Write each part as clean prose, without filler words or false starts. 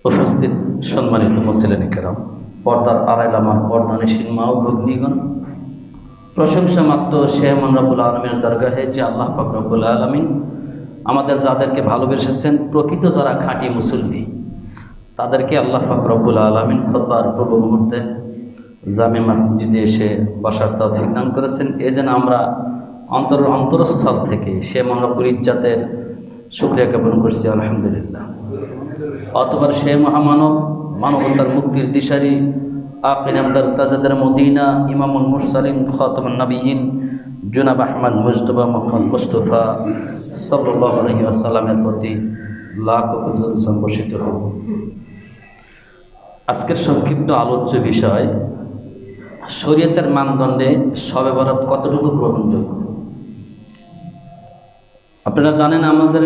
উপস্থিত সম্মানিত মুসলিম কেরাম, পর্দার আড়াল আমার পর্দানিশীন মা ও ভগ্নীগণ, প্রশংসা মাত্র শেখ রব্বুল আলমীর দরগাহে যে আল্লাহ পাক রব্বুল আলমিন আমাদের যাদেরকে ভালোবেসেছেন, প্রকৃত যারা খাঁটি মুসল্লি, তাদেরকে আল্লাহ পাক রব্বুল আলমিন খুতবার পূর্ব মুহূর্তে জামে মসজিদে এসে বসার তৌফিক দান করেছেন। এই জন্য আমরা অন্তরস্থল থেকে শেখ রব্বুল ইজ্জাতের শুকরিয়া জ্ঞাপন করছি, আলহামদুলিল্লাহ। অতবার সে মহামানব, মানবতার মুক্তির দিশারি, আকিন আমদার তাজাদের মদিনা, ইমামুল মুরসালিন, খাতামুন নবিয়্যিন জনাব আহমদ মুজতবা মোহাম্মদ মুস্তফা সাল্লাল্লাহু আলাইহি ওয়াসাল্লামের প্রতি লাখ কোটি বর্ষিত হোক। আজকের সংক্ষিপ্ত আলোচ্য বিষয়, শরীয়তের মানদণ্ডে শবে বরাত কতটুকু গ্রহণযোগ্য। আপনারা জানেন, আমাদের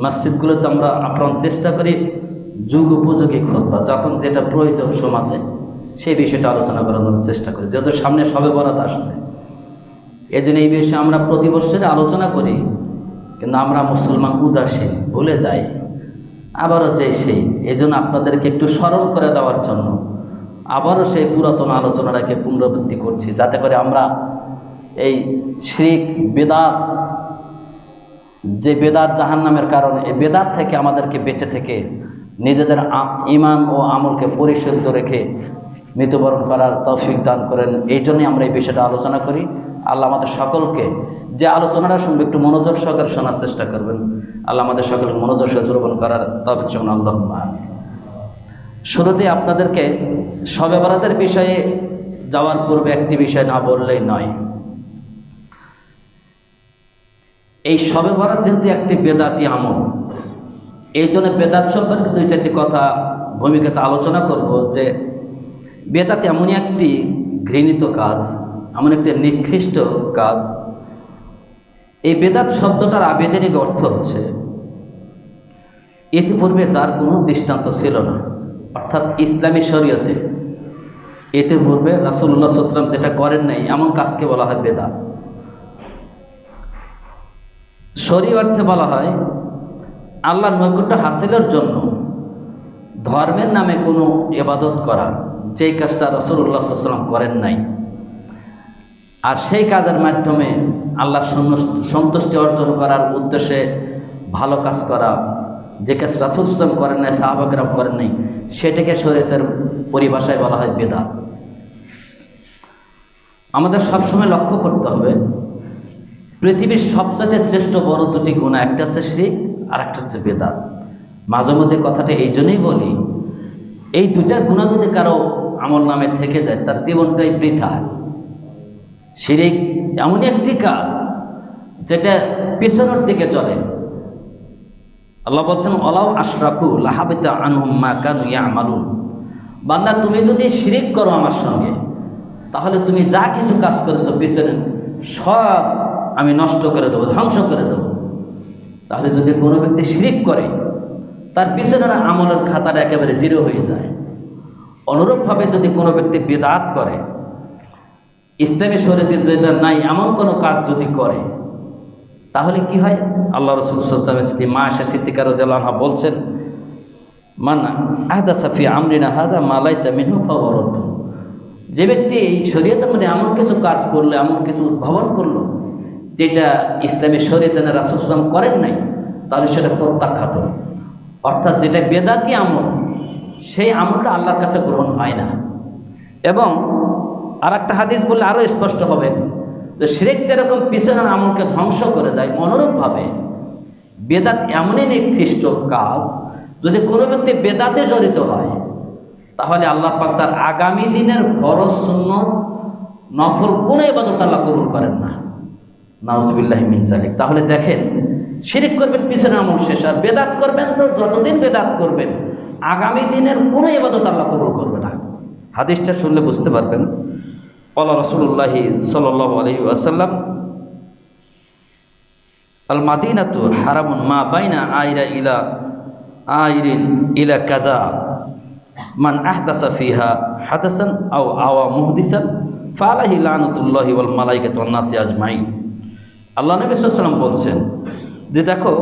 মসজিদগুলোতে আমরা আপ্রাণ চেষ্টা করি যুগ উপযোগী খুতবা, যখন যেটা প্রয়োজন সমাজে সেই বিষয়টা আলোচনা করার চেষ্টা করি। যেহেতু সামনে শবে বরাত আসছে, এই জন্য এই বিষয়ে আমরা প্রতি বছরে আলোচনা করি, কিন্তু আমরা মুসলমান উদাসীন, ভুলে যাই আবারও যে সেই। এই জন্য আপনাদেরকে একটু স্মরণ করে দেওয়ার জন্য আবারও সেই পুরাতন আলোচনাটাকে পুনরাবৃত্তি করছি, যাতে করে আমরা এই শিরক বেদাত, যে বেদাত জাহান্নামের কারণ, এই বেদাত থেকে আমাদেরকে বেঁচে থেকে নিজেদের ঈমান ও আমলকে পরিশুদ্ধ রেখে মৃত্যুবরণ করার তৌফিক দান করেন। এই জন্যই আমরা এই বিষয়টা আলোচনা করি। আল্লাহ আমাদের সকলকে, যে আলোচনাটা শুনবে একটু মনোযোগ সহকারে শোনার চেষ্টা করবেন। আল্লাহ আমাদের সকলকে মনোযোগ সহকারে শ্রবণ করার তৌফিক দান, আল্লাহুম্মা আমিন। শুরুতে আপনাদেরকে শবে বরাতের বিষয়ে যাওয়ার পূর্বে একটি বিষয় না বললেই নয়। এই শবে বরাত যেহেতু একটি বেদাতি আমল, এই জন্য বেদাত সম্পর্কে দুই চারটি কথা ভূমিকাতে আলোচনা করব। যে বেদাত এমনই একটি ঘৃণিত কাজ, এমন একটি নিকৃষ্ট কাজ। এই বেদাত শব্দটার আবেদনিক অর্থ হচ্ছে ইতিপূর্বে যার কোনো দৃষ্টান্ত ছিল না, অর্থাৎ ইসলামী শরীয়তে ইতিপূর্বে রাসূলুল্লাহ সাল্লাল্লাহু আলাইহি ওয়াসাল্লাম যেটা করেন নাই, এমন কাজকে বলা হয় বেদাত। শরীয় অর্থে বলা হয় আল্লাহর নৈকট্য হাসিলের জন্য ধর্মের নামে কোনো ইবাদত করা, যেই কাজটা রাসূলুল্লাহ সাল্লাল্লাহু আলাইহি ওয়াসাল্লাম করেন নাই, আর সেই কাজের মাধ্যমে আল্লাহর সন্তুষ্টি অর্জন করার উদ্দেশ্যে ভালো কাজ করা, যে কাজ রাসূল সাল্লাল্লাহু আলাইহি ওয়াসাল্লাম করেন নাই, সাহাবা কেরাম করেন নাই, সেটাকে শরীয়তের পরিভাষায় বলা হয় বেদাত। আমাদের সবসময় লক্ষ্য করতে হবে, পৃথিবীর সবচেয়ে শ্রেষ্ঠ বড় দুটি গুনাহ, একটা হচ্ছে শিরক আর একটা হচ্ছে বেদাত। মাঝে মধ্যে কথাটা এই জন্যই বলি, এই দুইটা গুনাহ যদি কারো আমল নামে থেকে যায়, তার জীবনটাই বৃথা। শিরক এমনই একটি কাজ যেটা পিছনের দিকে চলে। আল্লাহ বলছেন, ওয়ালাউ আশরাকু লাহাবিতা আনহুম মা কানু ইয়ামালুন। বান্দা, তুমি যদি শিরক করো আমার সঙ্গে, তাহলে তুমি যা কিছু কাজ করেছো পিছনে সব আমি নষ্ট করে দেবো, ধ্বংস করে দেবো। তাহলে যদি কোনো ব্যক্তি শিরক করে, তার পিছনের আমলের খাতাটা একেবারে জিরো হয়ে যায়। অনুরূপভাবে যদি কোনো ব্যক্তি বিদআত করে, ইসলামী শরীয়তে যেটা নাই এমন কোনো কাজ যদি করে, তাহলে কি হয়? আল্লাহ রাসূল সাল্লাল্লাহু আলাইহি ওয়াসাল্লামের স্ত্রী মা আয়েশা সিদ্দিকা রাদিয়াল্লাহু আনহা বলছেন, মান আহদাসা ফি আমরিনা হাযা মা লাইসা মিনহু ফাহুয়া রাদ্দ। যে ব্যক্তি এই শরীয়তের মধ্যে এমন কিছু কাজ করলো, এমন কিছু উদ্ভাবন করলো যেটা ইসলামী শরীয়তে রাসূল সাল্লাল্লাহু আলাইহি ওয়াসাল্লাম করেন নাই, তাহলে সেটা প্রত্যাখ্যাত। অর্থাৎ যেটা বেদাতি আমল, সেই আমলটা আল্লাহর কাছে গ্রহণ হয় না। এবং আর একটা হাদিস বললে আরও স্পষ্ট হবে, যে শিরক যেরকম পিছনের আমলকে ধ্বংস করে দেয়, অনুরূপভাবে বেদাত এমনই নিকৃষ্ট কাজ, যদি কোনো ব্যক্তি বেদাতে জড়িত হয়, তাহলে আল্লাহ পাক তার আগামী দিনের ফরজ সুন্নত নফল কোনো ইবাদত আল্লাহ কবুল করেন না। নাউযুবিল্লাহি মিন যালিক। তাহলে দেখেন, শিরক করবেন পিছনে আমল শেষ, আর বেদাত করবেন তো যতদিন বেদাত করবেন, আগামী দিনের কোনো ইবাদত আল্লাহ কবুল করবে না। হাদিসটা শুনলে বুঝতে পারবেন। ক্বালা রাসূলুল্লাহি সাল্লাল্লাহু আলাইহি ওয়াসাল্লাম, আল মাদিনাতু হারামুন মা বাইনা আইরা ইলা আইরিন ইলা কাযা মান আহদাসা ফিহা হাদাসান আও আওয়া মুহদিসান ফালাহি লানাতুল্লাহি ওয়াল মালাইকাতু ওয়ান নাসি আজমাইন। আল্লাহ নবী সাল্লাল্লাহু আলাইহি ওয়াসাল্লাম বলছেন যে দেখো,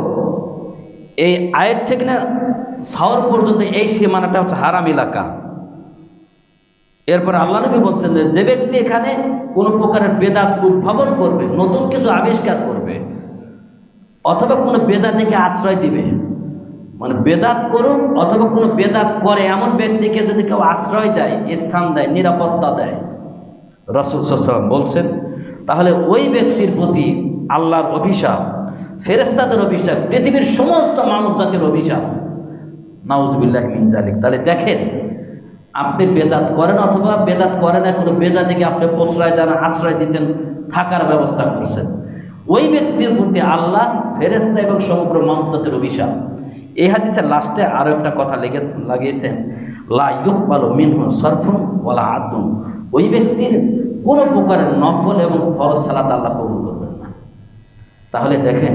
এই আয়ের থেকে না সাওর পর্যন্ত এই সীমানাটা হচ্ছে হারাম এলাকা। এরপর আল্লাহ নবী বলছেন যে ব্যক্তি এখানে কোনো প্রকারের বেদাত উদ্ভাবন করবে, নতুন কিছু আবিষ্কার করবে, অথবা কোনো বেদাতিকে আশ্রয় দিবে, মানে বেদাত করুন অথবা কোনো বেদাত করে এমন ব্যক্তিকে যদি কেউ আশ্রয় দেয়, স্থান দেয়, নিরাপত্তা দেয়, রাসূল সাল্লাল্লাহু আলাইহি ওয়াসাল্লাম বলছেন তাহলে ওই ব্যক্তির প্রতি আল্লাহর অভিশাপ, ফেরেশতাদের অভিশাপ, পৃথিবীর সমস্ত মানব জাতির অভিশাপ, নাউযুবিল্লাহি মিন যালিক। তাহলে দেখেন, আপনি বেদাত করেন অথবা বেদাত করেন না, কোনো বেদাতিকে আপনি প্রশ্রয় দেন, আশ্রয় দিচ্ছেন, থাকার ব্যবস্থা করছেন, ওই ব্যক্তির প্রতি আল্লাহ, ফেরেশতা এবং সমগ্র মানব জাতির অভিশাপ। এই হাদিসের লাস্টে আরও একটা কথা লাগিয়েছেন, লা ইউকবালু মিনহু সরফুন ওয়ালা আদলুন, ওই ব্যক্তির কোনো প্রকারের নফল এবং ফরজ সালাত আল্লাহ কবুল করবেন না। তাহলে দেখেন,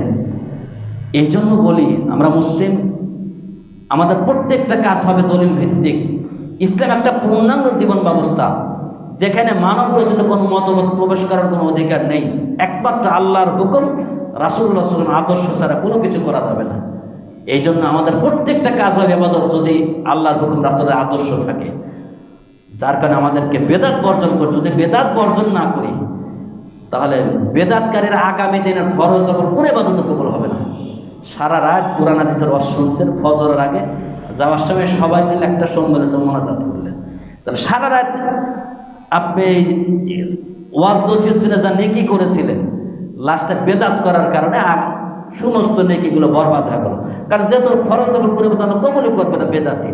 এই জন্য বলি আমরা মুসলিম, আমাদের প্রত্যেকটা কাজ হবে দলিল ভিত্তিক। ইসলাম একটা পূর্ণাঙ্গ জীবন ব্যবস্থা, যেখানে মানব রচিত কোনো মতবাদ প্রবেশ করার কোনো অধিকার নেই। একমাত্র আল্লাহর হুকুম, রাসূলুল্লাহ সাল্লাল্লাহু আলাইহি ওয়াসাল্লাম আদর্শ ছাড়া কোনো কিছু করা যাবে না। এই জন্য আমাদের প্রত্যেকটা কাজ হবে ইবাদত যদি আল্লাহর হুকুম, রাসূলের আদর্শ থাকে। যার কারণে আমাদেরকে বেদাত বর্জন করতে, যদি বেদাত বর্জন না করি তাহলে বেদাতকারীরা আগামী দিনের ফরজ নফল কোনো ইবাদত কবুল হবে না। সারা রাত কোরআন হাদিসের ওয়াজ শুনছেন, ফজরের আগে যাওয়ার সময় সবাই মিলে একটা সম্মিলিত মোনাজাত করলেন, তাহলে সারা রাত আপনি ওয়াজ নসিহত শুনে যা নেকি করেছিলেন, লাস্টে বেদাত করার কারণে সমস্ত নেকিগুলো বরবাদ হয়ে গেল। কারণ যেহেতু ফরজ নফল পরিবর্তন কবুলই করবে না বেদাতি।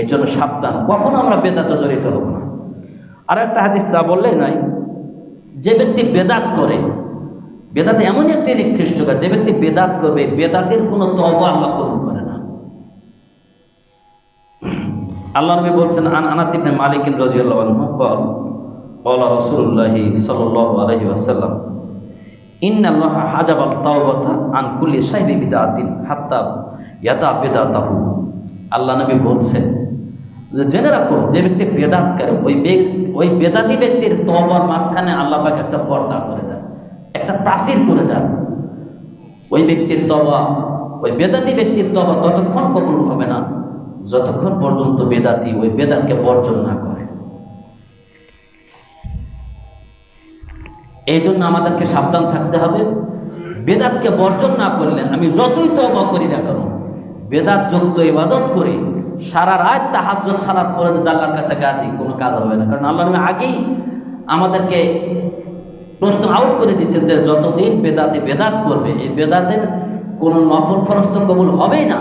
এর জন্য সাবধান, কখনো আমরা বেদাতে জড়িত হব না। আর একটা হাদিস তা বললেই নয়, যে ব্যক্তি বেদাত করে, বেদাত এমন একটি নিকৃষ্ট কাজ, যে ব্যক্তি বেদাত করবে, বেদাতের কোনো তওবা আল্লাহ কবুল করে না। আল্লাহ নবী বলছেন, আনাস ইবনে মালিক রাদিয়াল্লাহু আনহু ক্বালা রাসূলুল্লাহি সাল্লাল্লাহু আলাইহি ওয়াসাল্লাম ইন্নাল্লাহা হাজাবাল তাওবাতা আন কুল্লি সাহিবি বিদআতিন হাত্তা ইয়াতা বিদআতাহু। আল্লাহ নবী বলছেন যে জেনে রাখো, যে ব্যক্তি বেদাত করে ওই বেদাতি ব্যক্তির তওবার মাঝখানে আল্লাহ পাক একটা পর্দা করে দেন, একটা প্রাচীর করে দেন। ওই ব্যক্তির তওবা, ওই বেদাতি ব্যক্তির তওবা ততক্ষণ কবুল হবে না যতক্ষণ পর্যন্ত বেদাতি ওই বেদাতকে বর্জন না করে। এই জন্য আমাদেরকে সাবধান থাকতে হবে। বেদাতকে বর্জন না করলে, আমি যতই তওবা করি না কেন, বেদাত যুক্ত ইবাদত করি, সারা রাত তাহাজ্জুদ সালাত পড়ে যদি আল্লাহর কাছে গাদি, কোনো কাজ হবে না। কারণ আল্লাহ আগেই আমাদেরকে প্রশ্ন আউট করে দিচ্ছেন যে যতদিন বেদাতি বেদাত করবে, এই বেদাতের কোনো নফল ফরজ তো কবুল হবেই না,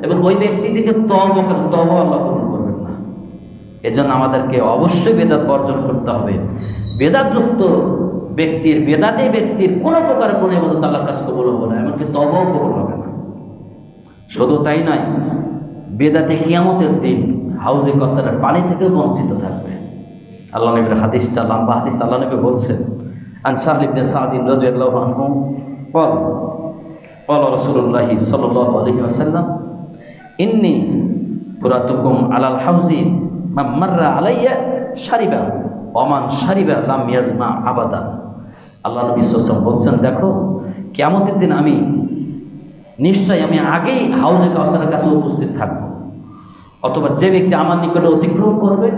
এবং ওই ব্যক্তি থেকে তওবা আল্লাহ কবুল করবেন না। এজন্য আমাদেরকে অবশ্যই বেদাত বর্জন করতে হবে। বেদাতযুক্ত ব্যক্তির, বেদাতি ব্যক্তির কোনো প্রকার কোনো ইবাদত আল্লাহর কাছে কবুল হবে না, এমনকি তওবাও কবুল হবে না। শুধু তাই নয়, বেদাতে কিয়ামতের দিন হাউজে কাউসারের পানি থেকে বঞ্চিত থাকবে। আল্লাহ নবীর হাদিসটা লম্বা হাদিস। আল্লাহ নবী বলছেন, আন সাহল ইবনে সাদ রাদিয়াল্লাহু আনহু ক্বালা রাসূলুল্লাহি সাল্লাল্লাহু আলাইহি ওয়াসাল্লাম ইন্নী ফুরাতুকুম আলাল হাউজি মান মাররা আলাইয়া শারিবা ওমান শারিবা লাম ইয়াজমা আবাদা। আল্লাহ নবী সাল্লাল্লাহু আলাইহি ওয়াসাল্লাম বলছেন, দেখো কিয়ামতের দিন আমি আগেই হাউজে কাউসারের কাছে উপস্থিত থাকবো, অথবা যে ব্যক্তি আমার নিকটে অতিক্রম করবে,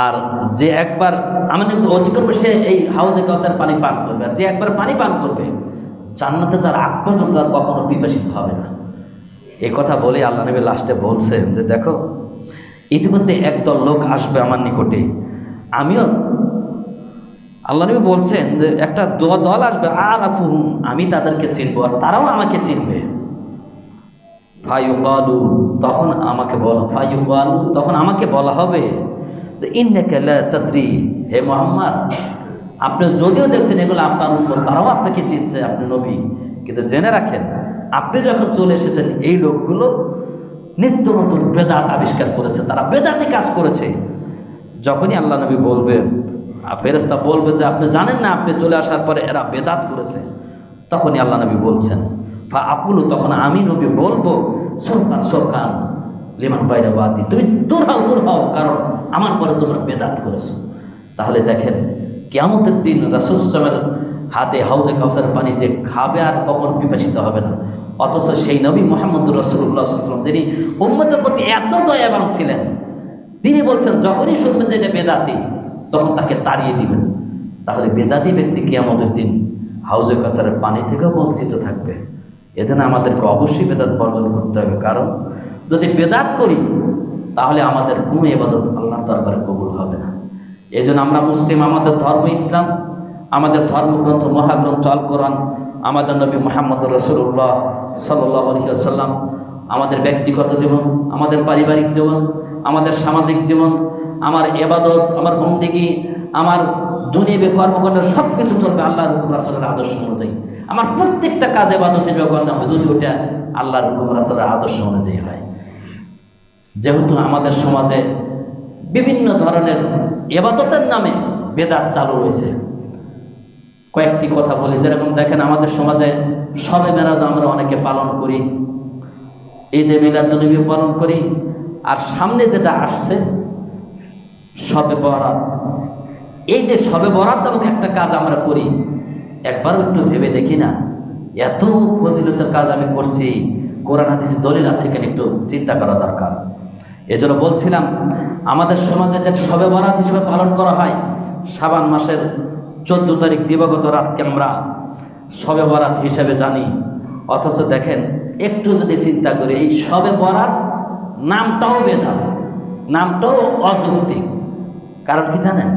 আর যে একবার আমার নিকটে অতিক্রম সে এই হাউজে কাউসার পানি পান করবে, আর যে একবার পানি পান করবে জান্নাতে যার আগ পর্যন্ত আর কখনো পিপাসিত হবে না। এই কথা বলে আল্লাহ নবী লাস্টে বলছেন যে দেখো, ইতিমধ্যে একদল লোক আসবে আমার নিকটে, আমিও, আল্লাহ নবী বলছেন যে একটা দল আসবে, আর আফুহুম, আমি তাদেরকে চিনবো আর তারাও আমাকে চিনবে। ফায়ুকালু, তখন আমাকে বলা হবে যে ইন্নাকা লা তাদরি, হে মুহাম্মদ, আপনি যদিও দেখছেন এগুলো আপনার উপর, তারাও আপনাকে চিনছে, আপনি নবী, কিন্তু জেনে রাখেন আপনি যখন চলে এসেছেন এই লোকগুলো নিত্য নতুন বেদাত আবিষ্কার করেছে, তারা বেদাতি কাজ করেছে। যখনই আল্লাহ নবী বলবেন, ফেরেশতা বলবে যে আপনি জানেন না আপনি চলে আসার পরে এরা বেদাত করেছে, তখনই আল্লাহ নবী বলছেন ফা আকুলু, তখন আমি নবী বলবো সরকান লিমান বাইরা বাদি, তুমি দূর হও, কারণ আমার পরে তোমরা বেদাত করেছো। তাহলে দেখেন কিয়ামতের দিন রাসূল সাল্লাল্লাহু আলাইহি ওয়াসাল্লামের হাতে হাউজে কাউসারের পানি যে খাবে আর কখনো পিপাসিত হবে না। অথচ সেই নবী মুহাম্মদুর রাসূলুল্লাহ সাল্লাল্লাহু আলাইহি ওয়াসাল্লাম যিনি উম্মতের প্রতি এত দয়াবান ছিলেন, তিনি বলছেন যখনই শুনবেন যে এটা বেদাতি তখন তাকে তাড়িয়ে দিবেন। তাহলে বেদাতি ব্যক্তি কিয়ামতের দিন হাউজে কাউসারের পানি থেকেও বঞ্চিত থাকবে। এজন্য আমাদেরকে অবশ্যই বেদাত বর্জন করতে হবে, কারণ যদি বেদাত করি তাহলে আমাদের কোনো ইবাদত আল্লাহর দরবারে কবুল হবে না। এই জন্য আমরা মুসলিম, আমাদের ধর্ম ইসলাম, আমাদের ধর্মগ্রন্থ মহাগ্রন্থ আল কোরআন, আমাদের নবী মুহাম্মদুর রাসূলুল্লাহ সাল্লাল্লাহু আলাইহি ওয়াসাল্লাম, আমাদের ব্যক্তিগত জীবন, আমাদের পারিবারিক জীবন, আমাদের সামাজিক জীবন, আমার ইবাদত, আমার বন্দেগী, আমার দুনিয়াবী কর্মকাণ্ড সব কিছু চলবে আল্লাহর হুকুম রাসূলের আদর্শ অনুযায়ী। আমার প্রত্যেকটা কাজ ইবাদতে গণ্য হবে যদি ওটা আল্লাহর হুকুম রাসূলের আদর্শ অনুযায়ী হয়। যেহেতু আমাদের সমাজে বিভিন্ন ধরনের ইবাদতের নামে বেদাত চালু রয়েছে, কয়েকটি কথা বলি। যেরকম দেখেন, আমাদের সমাজে শবে মেরাজ আমরা অনেকে পালন করি, ঈদে মিলাদুন্নবী পালন করি, আর সামনে যেটা আসছে শবে বরাত। এই যে শবে বরাত নামক একটা কাজ আমরা করি, একবার একটু ভেবে দেখি না, এত ফজিলতের কাজ আমি করছি, কোরআন হাদিসে দলিল আছে কিনা একটু চিন্তা করা দরকার। এজন্য বলছিলাম, আমাদের সমাজে যে শবে বরাত হিসেবে পালন করা হয়, শাবান মাসের 14 তারিখ দিবাগত রাতকে আমরা শবে বরাত হিসেবে জানি। অথচ দেখেন, একটু যদি চিন্তা করি, এই শবে বরাত নামটাও বেদাত, নামটাও অযৌক্তিক। কারণ কি জানেন,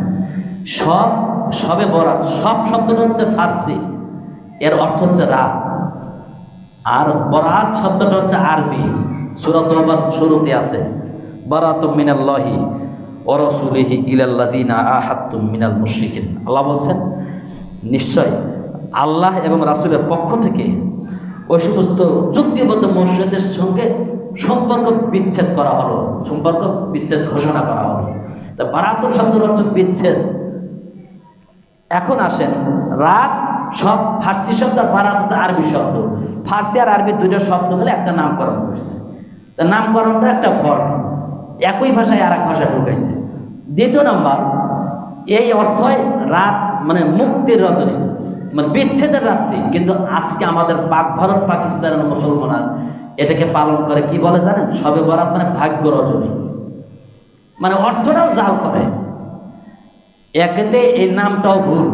শবে বরাত সব শব্দটা হচ্ছে ফার্সি, এর অর্থ হচ্ছে রাত, আর বরাত শব্দটা হচ্ছে আরবি। সূরা তাওবার শুরুতে আছে বারাতুম মিনাল্লাহি ওয়া রাসূলিহি ইলাল্লাযিনা আহাদতুম মিনাল মুশরিকিন। আল্লাহ বলছেন, নিশ্চয় আল্লাহ এবং রাসূলের পক্ষ থেকে ওই সমস্ত চুক্তিবদ্ধ মুশরিকদের সঙ্গে সম্পর্ক বিচ্ছেদ করা হলো, সম্পর্ক বিচ্ছেদ ঘোষণা করা হলো। তা বারাতুম শব্দের অর্থ বিচ্ছেদ। এখন আসেন, রাত সব ফার্সি শব্দ, আর বারাত হচ্ছে আরবি শব্দ। ফার্সি আর আরবি দুটো শব্দ মিলে একটা নামকরণ করছে। তা নামকরণটা একটা ফল, একই ভাষায় আর এক ভাষায় ঢুকাইছে। দ্বিতীয় নাম্বার, এই অর্থই রাত মানে মুক্তির রজনী, মানে বিচ্ছেদের রাত্রি। কিন্তু আজকে আমাদের পাক ভারত পাকিস্তানের মুসলমানরা এটাকে পালন করে কি বলে জানেন, শবে বরাত মানে ভাগ্য রজনী, মানে অর্থটাও জাল করে। একেতে এই নামটাও ভুল,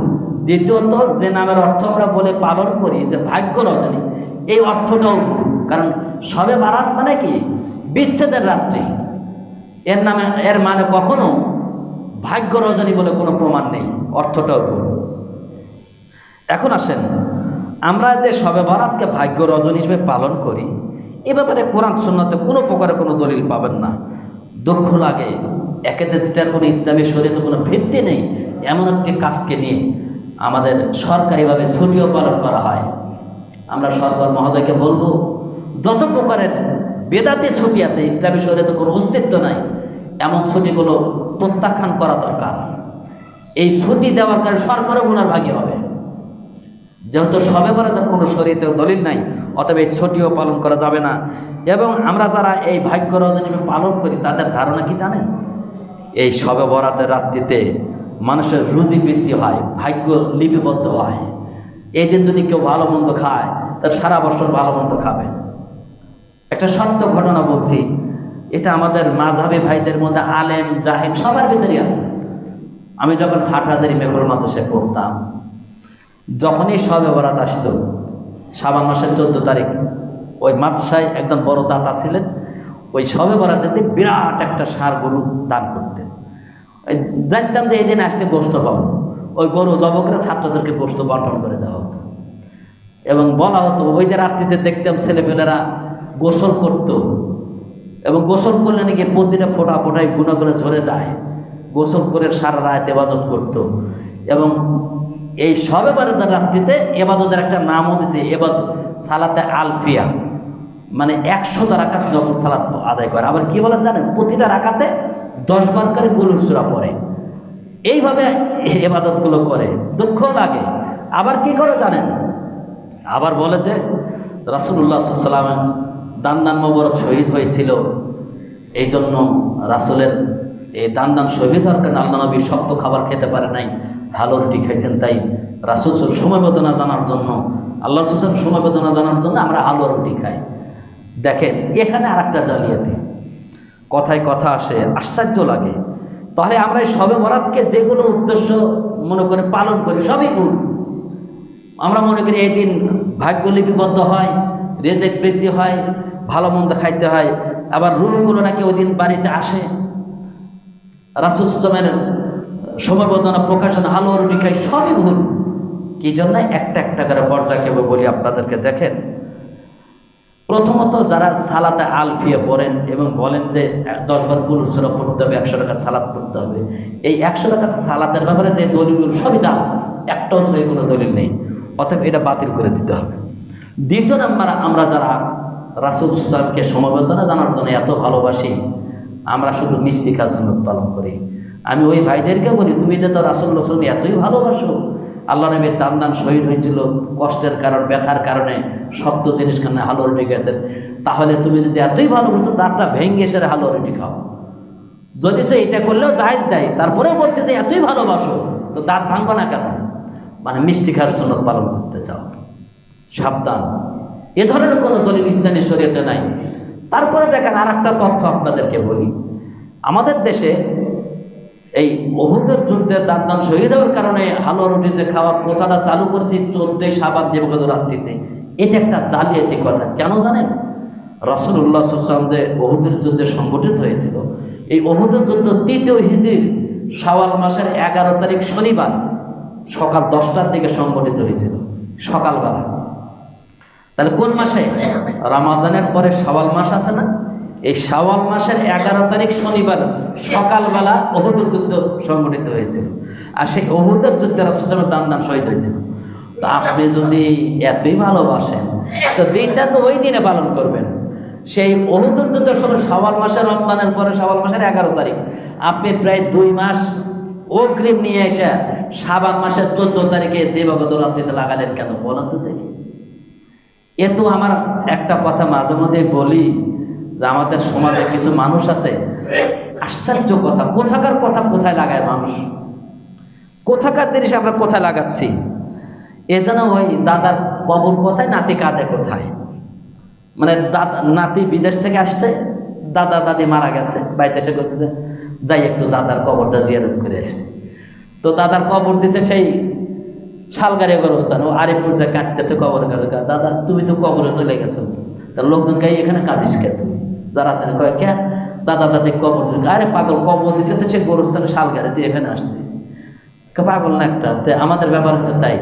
দ্বিতীয়ত যে নামের অর্থ আমরা বলে পালন করি যে ভাগ্য রজনী, এই অর্থটাও ভুল। কারণ শবে বরাত মানে কি, বিচ্ছেদের রাত্রি। এর মানে কখনো ভাগ্য রজনী বলে কোনো প্রমাণ নেই, অর্থটাও ভুল। এখন আসেন, আমরা যে শবে বরাতকে ভাগ্য রজনী হিসেবে পালন করি, এ ব্যাপারে কোরআন সুন্নাতে কোনো প্রকারে কোনো দলিল পাবেন না। দুঃখ লাগে, একেতে যেটার কোনো ইসলামী শরীয়তে কোনো ভিত্তি নেই, এমন একটি কাজকে নিয়ে আমাদের সরকারিভাবে ছুটিও পালন করা হয়। আমরা সরকার মহোদয়কে বলবো, যত প্রকারের বেদাতি ছুটি আছে, ইসলামী শরীয়তে কোনো অস্তিত্ব নাই, এমন ছুটিগুলো প্রত্যাখ্যান করা দরকার। এই ছুটি দেওয়ার কারণে সরকারও গুনার ভাগী হবে। যেহেতু শবে বরাতের কোনো শরীয়তে দলিল নাই, অতএব এই ছুটিও পালন করা যাবে না। এবং আমরা যারা এই ভাগ্য রজনী পালন করি, তাদের ধারণা কি জানেন, এই শবে বরাতের রাত্রিতে মানুষের রুজি বৃদ্ধি হয়, ভাগ্য লিপিবদ্ধ হয়। এই দিন যদি কেউ ভালো মন্দ খায়, তার সারা বছর ভালো মন্দ খাবে। একটা সত্য ঘটনা বলছি, এটা আমাদের মাযহাবী ভাইদের মধ্যে আলেম জাহিল সবার ভিতরেই আছে। আমি যখন হাটহাজারী মেঘল মাদ্রাসায় পড়তাম, যখনই শবে বরাত আসতো, শাবান মাসের 14 তারিখ, ওই মাদ্রাসায় একদম বড় দাতা ছিলেন, ওই শবে বরাতে বিরাট একটা ষাঁড় গরু দান করতেন। জানতাম যে এই দিন আসতে গোশত পাবো, ওই গরু জব করে ছাত্রদেরকে গোশত বন্টন করে দেওয়া হতো। এবং বলা হতো, ওই যে রাত্রিতে দেখতাম ছেলেপেলেরা গোসল করত, এবং গোসল করলে নাকি প্রতিটা ফোঁটা ফোঁটায় গুণাগুলো ঝরে যায়। গোসল করে সারা রাত ইবাদত করত। এবং এই শবে বরাতের রাত্রিতে ইবাদতের একটা নামও দিয়েছে, ইবাদত সালাতে আলফিয়া, মানে 100 রাকাত যখন সালাত আদায় করে। আবার কি বলেন জানেন, প্রতিটা রাকাতে 10 বার করে কুলুর সূরা পড়ে। এইভাবে ইবাদতগুলো করে, দুঃখ লাগে। আবার কি করে জানেন, আবার বলে যে রাসূলুল্লাহ সাল্লাল্লাহু আলাইহি ওয়াসাল্লাম দান্দান মোবারক শহীদ হয়েছিল, এই জন্য রাসূলের এই দান্দান শহীদ হওয়ার কারণে আল্লাহ নবী শক্ত খাবার খেতে পারে নাই, ভালো রুটি খেয়েছেন, তাই রাসূল সমবেত না জানার জন্য, আল্লাহ রাসূল সমবেত না জানার জন্য আমরা আলু রুটি খাই। দেখেন এখানে আর একটা জালিয়াতি, কথায় কথা আসে, আশ্চর্য লাগে। তাহলে আমরা এই শবে বরাতকে যেগুলো উদ্দেশ্য মনে করে পালন করি সবই ভুল। আমরা মনে করি এই দিন ভাগ্য লিপিবদ্ধ হয়, রেজেক বৃদ্ধি হয়, ভালো মন্দ খাইতে হয়, আবার রুহগুলো নাকি ওই দিন বাড়িতে আসে। রাসূল সমবেদনা প্রকাশন আলো রুটি খাই সবই ভুল। কি জন্য? একটা একটা করে পর্যায়ক্রমে বলি আপনাদেরকে। দেখেন, প্রথমত যারা সালাতে আলফিয়া পড়েন এবং বলেন যে 10 বার কুল সূরা পড়তে হবে, 100 রাকাত সালাত পড়তে হবে, এই 100 রাকাত সালাতের ব্যাপারে যে দলিলগুলো সবই জাল, একটাও সহি কোনো দলিল নেই। অতএব এটা বাতিল করে দিতে হবে। দ্বিতীয় নাম্বার, আমরা যারা রাসূল সাল্লাল্লাহু আলাইহি সমবেদনা জানার জন্য এত ভালোবাসি, আমরা শুধু মিষ্টি খাওয়া সুন্নাত পালন করি। আমি ওই ভাইদেরকে বলি, তুমি যে তো রাসূলুল্লাহ সাল্লাল্লাহু আলাইহি এতই ভালোবাসো, আল্লাহ নবীর দান শহীদ হয়েছিল কষ্টের কারণ, ব্যথার কারণে, সত্য জিনিস খানে হালুয়া রুটি গেছেন, তাহলে তুমি যদি এতই ভালোবাসো দাঁতটা ভেঙে এসে হালুয়া রুটি খাও। যদি সে এটা করলেও জায়েজ দেয়, তারপরেও বলছে যে এতই ভালোবাসো, তো দাঁত ভাঙবো না কেন? মানে মিষ্টি খাওয়ার সুন্নাত পালন করতে চাও, সাবধান। এ ধরনের কোনো দলিল ইসলামী শরীয়তে নাই। তারপরে দেখেন আর একটা তথ্য আপনাদেরকে বলি, আমাদের দেশে এই উহুদের যুদ্ধে দান শহীদ হওয়ার কারণে হালুয়া রুটি যে খাওয়ার প্রথাটা চালু করেছি 14 শাবান দিবগত রাত্রিতে, এটা একটা জালিয়াতি কথা। কেন জানেন? রাসূলুল্লাহ সাল্লাল্লাহু আলাইহি ওয়াসাল্লাম যে উহুদের যুদ্ধে সংগঠিত হয়েছিল, এই উহুদের যুদ্ধ 3য় হিজরির শাওয়াল মাসের 11 তারিখ শনিবার সকাল 10টার দিকে সংগঠিত হয়েছিল, সকালবেলা। তাহলে কোন মাসে? রমজানের পরে শাওয়াল মাস আছে না, এই শাওয়াল মাসের 11 তারিখ শনিবার সকালবেলা উহুদের যুদ্ধ সংগঠিত হয়েছিল। আর সেই উহুদের যুদ্ধে রাসূল দান শহীদ হয়েছিল। তো আপনি যদি এতই ভালোবাসেন, তো দিনটা তো ওই দিনে পালন করবেন। সেই উহুদের যুদ্ধ শুরু শাওয়াল মাসের, রমজানের পরে শাওয়াল মাসের 11 তারিখ। আপনি প্রায় 2 মাস অগ্রিম নিয়ে এসে শাবান মাসের 14 তারিখে দিবগত রাত্রিতে লাগালেন কেন? বলেন তো দেখি। এ তো আমার একটা কথা মাঝে মধ্যে বলি যে আমাদের সমাজে কিছু মানুষ আছে, আশ্চর্য কথা, কোথাকার কথা কোথায় লাগায় মানুষ, কোথাকার জিনিস আমরা কোথায় লাগাচ্ছি। এ যেন ওই দাদার কবর কোথায়, নাতি কাঁদে কোথায়। মানে দাদা নাতি বিদেশ থেকে আসছে, দাদা দাদি মারা গেছে, বাড়িতে এসে করছে যে যাই একটু দাদার কবরটা জিয়ারত করে আসছে। তো দাদার কবর দিছে সেই শালগাড়ি গোরস্থান, ও আরিফপুর যে কাটতেছে কবর কাছে, দাদা তুমি তো কবরে চলে গেছো। তার লোকজন কে এখানে কাঁদিস কে? তুমি যারা আছেন কয় কে? দাদা দাদি কবর দিচ্ছে। আরে পাগল, কবর দিছে তো সে গোরস্থানে শালগাড়ি দিয়ে এখানে আসছে, পাগল না একটা? আমাদের ব্যাপার হচ্ছে তাই।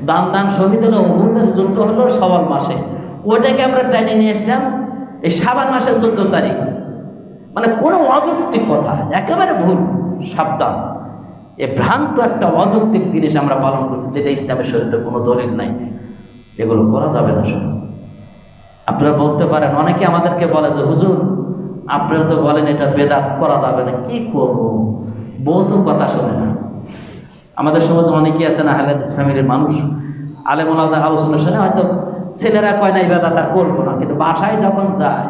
দান শহীদ হলো, উহুদের যুদ্ধ হলো শাওয়াল মাসে, ওইটাকে আমরা টাইনে নিয়ে আসলাম এই শাবান মাসের 14 তারিখ। মানে কোনো অযৌক্তিক কথা, একেবারে ভুল, সাবধান। এ ভ্রান্ত একটা অযৌক্তিক জিনিস আমরা পালন করছি, যেটা ইসলামের শরীয়তে কোনো দলিল নাই। এগুলো করা যাবে না। আপনারা বলতে পারেন, অনেকে আমাদেরকে বলে যে হুজুর আপনারা তো বলেন এটা বেদাত, করা যাবে না, কি করবো? বউ তো কথা শোনে না। আমাদের সমাজে অনেকেই আছে না হাদিস ফ্যামিলির মানুষ, আলেম ওলামাদের আলোচনা শুনে হয়তো ছেলেরা কয় না এই বেদাত আর করবো না, কিন্তু বাসায় যখন যায়,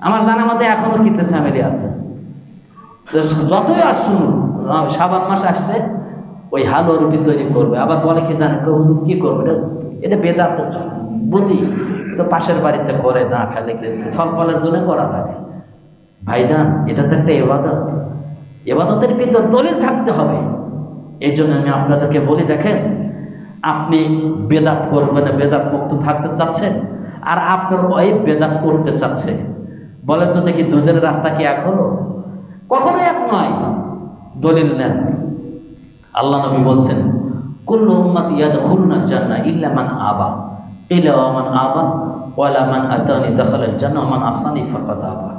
আমার জানা মতে এখনো কিছু ফ্যামিলি আছে, যতই আসুন শাবান মাস আসলে ওই হালুয়া রুটি তৈরি করবে। আবার বলে কি জানে, কি করবে, এটা বেদাত বুঝি, তো পাশের বাড়িতে করে না খালি ফলের জন্য করা থাকে। ভাইজান, এটা তো একটা ইবাদত, ইবাদতের ভিতর দলিল থাকতে হবে। এই জন্য আমি আপনাদেরকে বলি, দেখেন আপনি বেদাত করবেন, বেদাত মুক্ত থাকতে চাচ্ছেন, আর আপনার ওই বেদাত করতে চাচ্ছে, বলেন তো দেখি দুজনের রাস্তা কি এক হলো? কখনো এক নয়। দলিল নেন। আল্লাহ নবী বলছেন, কুল্লু উম্মতি ইয়াদখুলুনাল জান্নাহ ইল্লা মান আবা, ইল্লা মান আবা ওয়ালা মান আতানি দাখালাল জান্নাহ ওয়া মান আসানি ফাকাদ আবা।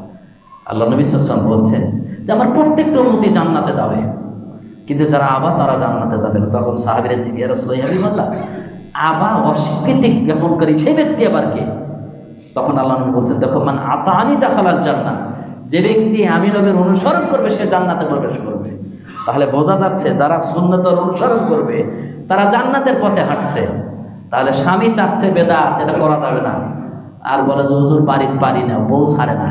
আল্লাহ নবী সাল্লাল্লাহু আলাইহি ওয়াসাল্লাম বলছেন যে আমার প্রত্যেকটা উম্মতি জান্নাতে যাবে, কিন্তু যারা আবা তারা জান্নাতে যাবে না। তখন সাহাবীরা জিজ্ঞাসা, ইয়া রাসূলুল্লাহ, হাবিবাল্লাহ, আবা অস্বীকৃতি জ্ঞাপন করি সেই ব্যক্তি আবার কে? তখন আল্লাহ নবী বলছেন, দেখো মান আতানি দাখালাল জান্নাহ, যে ব্যক্তি আমি নবীর অনুসরণ করবে সে জান্নাতে প্রবেশ করবে। তাহলে বোঝা যাচ্ছে যারা সুন্নতের অনুসরণ করবে তারা জান্নাতের পথে হাঁটছে। তাহলে স্বামী চাচ্ছে বেদাত, এটা করা যাবে না, আর বলে যে হুজুর বাড়িতে পারি না, বউ ছাড়ে না,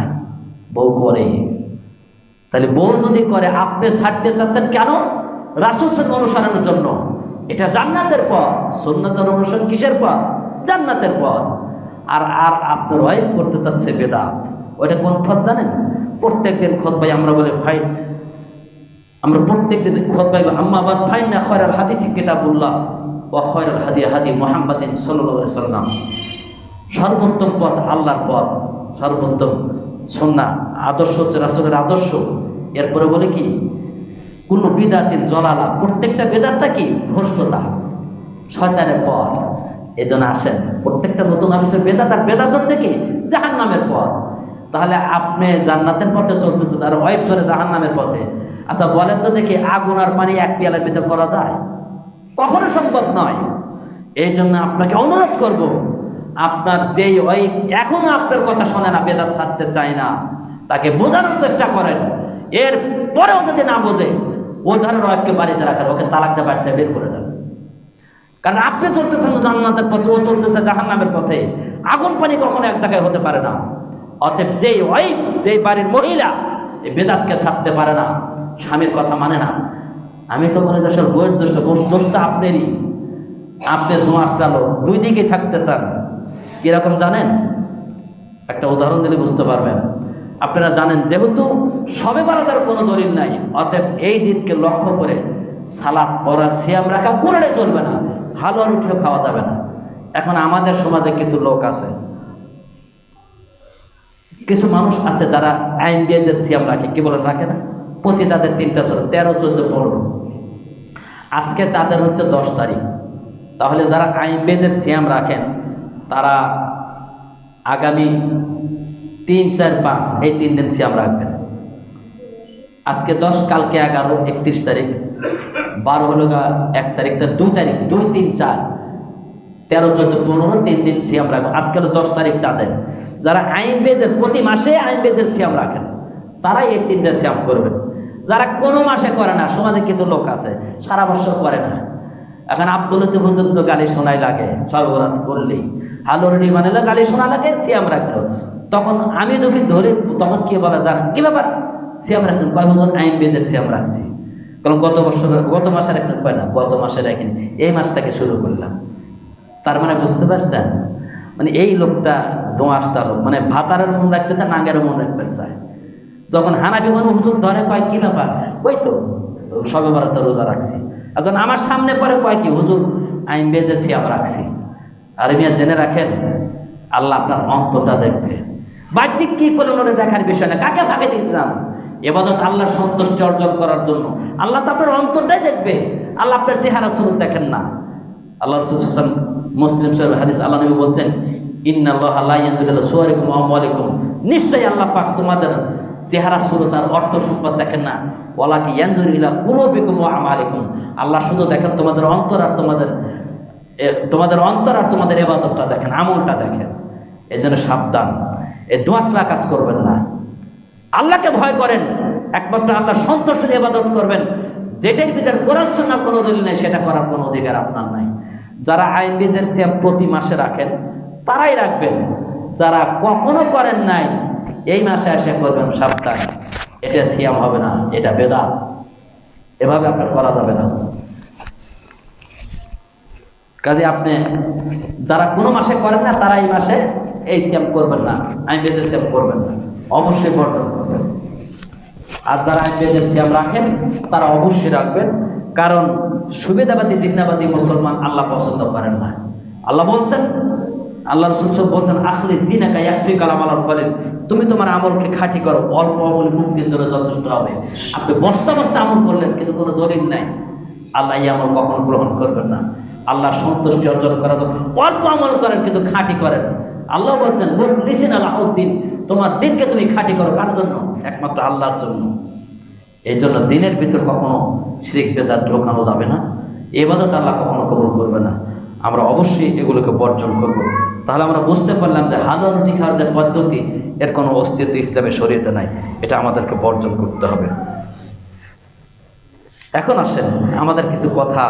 বউ করে। তাহলে বউ যদি করে, আপনি ছাড়তে চাচ্ছেন কেন? রাসূল সাল্লাল্লাহু আলাইহি ওয়াসাল্লামের জন্য। এটা জান্নাতের পথ। সুন্নতের অনুসরণ কিসের পথ? জান্নাতের পথ। আর আর আপনার ওয়াইফ করতে চাচ্ছে বেদাত। ওইটা কোন পথ জানেন? প্রত্যেকদিন খুতবায় আমরা বলি ভাই, আমরা প্রত্যেকদিন খুতবায় আম্মা বাদ ফাইন্না খায়রাল হাদিসি কিতাবুল্লাহ ওয়া খায়রাল হাদি হাদি মুহাম্মাদিন সাল্লাল্লাহু আলাইহি ওয়াসাল্লাম। সর্বোত্তম পথ আল্লাহর পথ, সর্বোত্তম সুন্নাহ আদর্শ হচ্ছে রাসূলের আদর্শ। এরপরে বলে কি কুল্লু বিদাতিন জলালা, প্রত্যেকটা বেদাতটা কি? ভ্রষ্টতা, শয়তানের পথ। এজন্য আসেন, প্রত্যেকটা নতুন আবিষ্কার বেদাত, আর বেদাত হচ্ছে কি? জাহান্নামের পথ। তাহলে আপনি জান্নাতের পথে চলতে আর ওয়াইফ ধরে জাহান্নামের পথে। আচ্ছা বলেন তো দেখি, আগুন আর পানি এক পেয়ালার ভিতর করা যায়? কখনো সম্ভব নয়। এই জন্য আপনাকে অনুরোধ করব, আপনার যেই ওয়াইফ এখনো আপনার কথা শোনে না, বেদাত ছাড়তে চায় না, তাকে বোঝানোর চেষ্টা করেন। এর পরেও যদি না বোঝে, ও ধরনের ওয়াইফকে বাড়িতে রাখার, ওকে তালাক দিয়ে বাড়িতে বের করে দেন। কারণ আপনি চলতেছেন জান্নাতের পথে, ও চলতেছে জাহান্নামের পথে। আগুন পানি কখনো এক জায়গায় হতে পারে না। অতএব যেই ওয়াইফ, যেই বাড়ির মহিলা এই বেদাতকে ছাড়তে পারে না, স্বামীর কথা মানে না, আমি তো মনে হয় আসলে বইয়ের দোষটা আপনারই। আপনি ধোঁয়াশটা লোক, দুই দিকে থাকতে চান। কিরকম জানেন? একটা উদাহরণ দিলে বুঝতে পারবেন। আপনারা জানেন, যেহেতু শবে বারাতের কোনো দলিল নাই, অতএব এই দিনকে লক্ষ্য করে সালাত পড়া, সিয়াম রাখা কোনোটাই চলবে না, হালুয়া রুটিও খাওয়া যাবে না। এখন আমাদের সমাজে কিছু লোক আছে, কিছু মানুষ আছে যারা আইন বেদের সিয়াম রাখে। কি বলেন রাখে না? 25 চাঁদের 3টা ছিল, 13, 14, 15। আজকে চাঁদের হচ্ছে 10 তারিখ। তাহলে যারা আইন বেদের সিয়াম রাখেন, তারা আগামী 3, 4, 5 এই 3 দিন সিয়াম রাখবেন। আজকে 10, কালকে 11, 31 তারিখ, 12 হলো 1 তারিখ, 2 তারিখ, 2, 3, 4, 13, 14, 15 3 দিন সিয়াম রাখবেন। আজকে হলো 10 তারিখ চাঁদের। যারা আইন বেদের প্রতি মাসে আইন বেদের সিয়াম রাখেন, তারাই এই 3টা সিয়াম করবেন। যারা কোনো মাসে করে না, সমাজে কিছু লোক আছে সারা বছর করে না। এখন আব্দুল লতিফ হুজুর তো গালি শোনাই লাগে, সর্বরাত করলেই হালুরি বানালে গালি শোনা লাগে, সিয়াম রাখলো। তখন আমি যদি ধরি, তখন কি বলা জান, কি ব্যাপার সিয়াম রাখছেন? কয় বছর আইন বেদের সিয়াম রাখছি। কারণ গত মাসে রাখতেন, কয় না গত মাসে রাখিনি, এই মাস থেকে শুরু করলাম। তার মানে বুঝতে পারছেন, মানে এই লোকটা দোঁয়াশটা লোক, মানে ভাতারের মন রাখতে চায়, নাঙ্গেরও মন রাখতে চায়। যখন হানাফি মানুষ হুজুর ধরে, কয় কি ব্যাপার? ওই তো সবে বারাতে রোজা রাখছি। এখন আমার সামনে পরে কয় কি, হুজুর আইন বেদের সিয়াম রাখছি। আর মিয়া জেনে রাখেন, আল্লাহ আপনার অন্তরটা দেখবে। বাহ্যিক কি করে ওনারা দেখার বিষয় না, কাকে ভাগে দিতে চান? এবাদত আল্লাহর সন্তুষ্টি অর্জন করার জন্য। আল্লাহ তো আপনার অন্তরটাই দেখবে, আল্লাহ আপনার চেহারা সুরত দেখেন না। আল্লাহ রাসূল সাল্লাল্লাহু আলাইহি ওয়াসাল্লাম মুসলিম শরীফ হাদিস, আল্লাহ নবী বলছেন, ইন্নাল্লাহা লা ইয়ানজুরু ইলা সুওয়ারিকুম ওয়া আমওয়ালিকুম, নিশ্চয়ই আল্লাহ পাক তোমাদের চেহারা সুরত আর অর্থ সম্পদ দেখেন না, ওয়ালাকিন ইয়ানজুরু ইলা কুলুবিকুম ওয়া আমালিকুম, আল্লাহ শুধু দেখেন তোমাদের অন্তর আর তোমাদের ইবাদতটা দেখেন, আমলটা দেখেন। এজন্য সাবধান, এই দোয়াশলা কাজ করবেন না। আল্লাহকে ভয় করেন, একমাত্র আল্লাহর সন্তুষ্টির ইবাদত করবেন। যেটার ভিতরে কোরআন সুন্নাহর কোনো দলিল নেই, সেটা করার কোনো অধিকার আপনার নাই। যারা আইন বেজের সিয়াম প্রতি মাসে রাখেন, তারাই রাখবেন। যারা কখনো করেন নাই, এই মাসে এসে করবেন, সাবধান, এটা সিয়াম হবে না, এটা বেদাত। এভাবে আপনার করা যাবে না। কাজে আপনি যারা কোনো মাসে করেন না, তারা এই মাসে এই সিয়াম করবেন না, আইন বেজের সিয়াম করবেন না, অবশ্যই বর্জন করবেন। আর যারা আইন বেজের সিয়াম রাখেন, তারা অবশ্যই রাখবেন। কারণ সুবিধাবাদী জিন্নাবাদী মুসলমান আল্লাহ পছন্দ করেন না। আল্লাহ বলছেন, আল্লাহ রাসূল বলছেন, আখলিস দীনাকা ইয়াকফিকা আমাল করেন, তুমি তোমার আমলকে খাঁটি করো, অল্প আমল মুক্তির জন্য যথেষ্ট হবে। আপনি বস্তা বস্তা আমল করলেন, কিন্তু কোনো দলিল নাই, আল্লাহ এই আমল কখনো গ্রহণ করবেন না। আল্লাহর সন্তুষ্টি অর্জন করার জন্য অল্প আমল করেন, কিন্তু খাঁটি করেন। আল্লাহ বলছেন, মুখলিসিন আলাউদ্দিন, তোমার দিনকে তুমি খাঁটি করো, কার জন্য? একমাত্র আল্লাহর জন্য। এই জন্য দিনের ভিতর কখনো শিরক বেদাত ঢোকানো যাবে না। ইবাদত আল্লাহ কখনো কবুল করবে না। আমরা অবশ্যই এগুলোকে বর্জন করব। তাহলে আমরা বুঝতে পারলাম যে হালুয়া রুটি খাওয়ার যে পদ্ধতি, এর কোনো অস্তিত্ব ইসলামের শরীয়তে নাই। এটা আমাদেরকে বর্জন করতে হবে। এখন আসেন আমাদের কিছু কথা।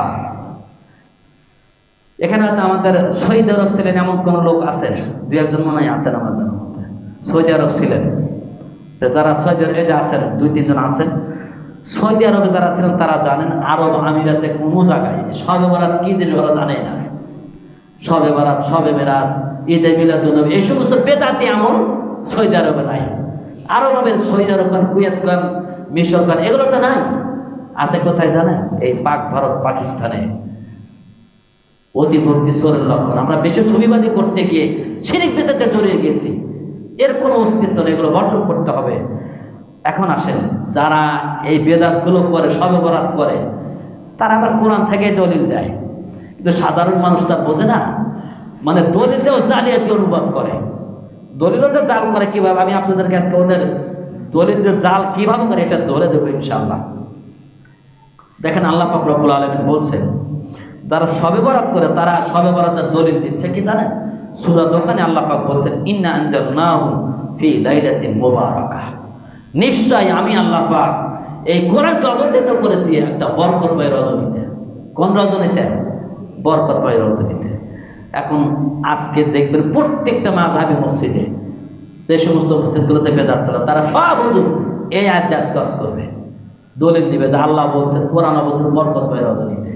এখানে হয়তো আমাদের সৌদি আরব ছিলেন এমন কোনো লোক আছেন, 2-1 মনে হয় আছেন আমাদের মধ্যে, সৌদি আরব ছিলেন। যারা সৌদি আরবে যে আছেন, 2-3 জন আছেন, সৌদি আরবে যারা ছিলেন তারা জানেন, আরব আমিরাতে কোনো জায়গায় শবে বরাত কি জিনিস ওরা জানে না। শবে বরাত, শবে মেরাজ, ঈদে মিলাদুন্নবী এই সমস্ত বেদাতি আমল সৌদি আরবে নাই। আরব আমিরাত, সৌদি আরব খান, কুয়েত খান, মিশর খান, এগুলো তো নাই। আছে কোথায় জানেন? এই পাক ভারত পাকিস্তানে। অতিভক্তি চোরের লক্ষণ। আমরা বেশি ছবিবাদী করতে গিয়ে শিরিক বিদআতে জড়িয়ে গেছি। এর কোনো অস্তিত্ব নেই, এগুলো বর্জন করতে হবে। এখন আসেন, যারা এই বেদাতগুলো করে, শবে বরাত করে, তারা আবার কোরআন থেকে দলিল দেয়, কিন্তু সাধারণ মানুষ তা বোঝে না। মানে দলিলটাও জালিয়াতি অনুবাদ করে। দলিলও যে জাল করে কীভাবে, আমি আপনাদের কাছে ওদের দলিল যে জাল কীভাবে করে এটা ধরে দেবো ইনশাআল্লাহ। দেখেন, আল্লাহ পাক রব্বুল আলামিন বলছেন, যারা শবে বরাত করে তারা শবে বরাতের দলিল দিচ্ছে কি জানেন? সূরা দোকানে আল্লাহ পাক বলছেন, ইন্না আনজালনাহু ফি লাইলাতিন মুবারাকাহ, নিশ্চয় আমি আল্লাহ পাক এই কোরআনকে অবতীর্ণ করেছি একটা বরকতময় রজনীতে। কোন রজনীতে? বরকতময় রজনীতে। এখন আজকে দেখবেন প্রত্যেকটা মাযহাবী মসজিদে, যে সমস্ত মসজিদগুলোতে বেদাত চলে, তারা সব হুজুর এই আয়াত কাজ করবে, দলিল দিবে যে আল্লাহ বলছেন কোরআন অবতীর্ণ বরকতময় রজনীতে।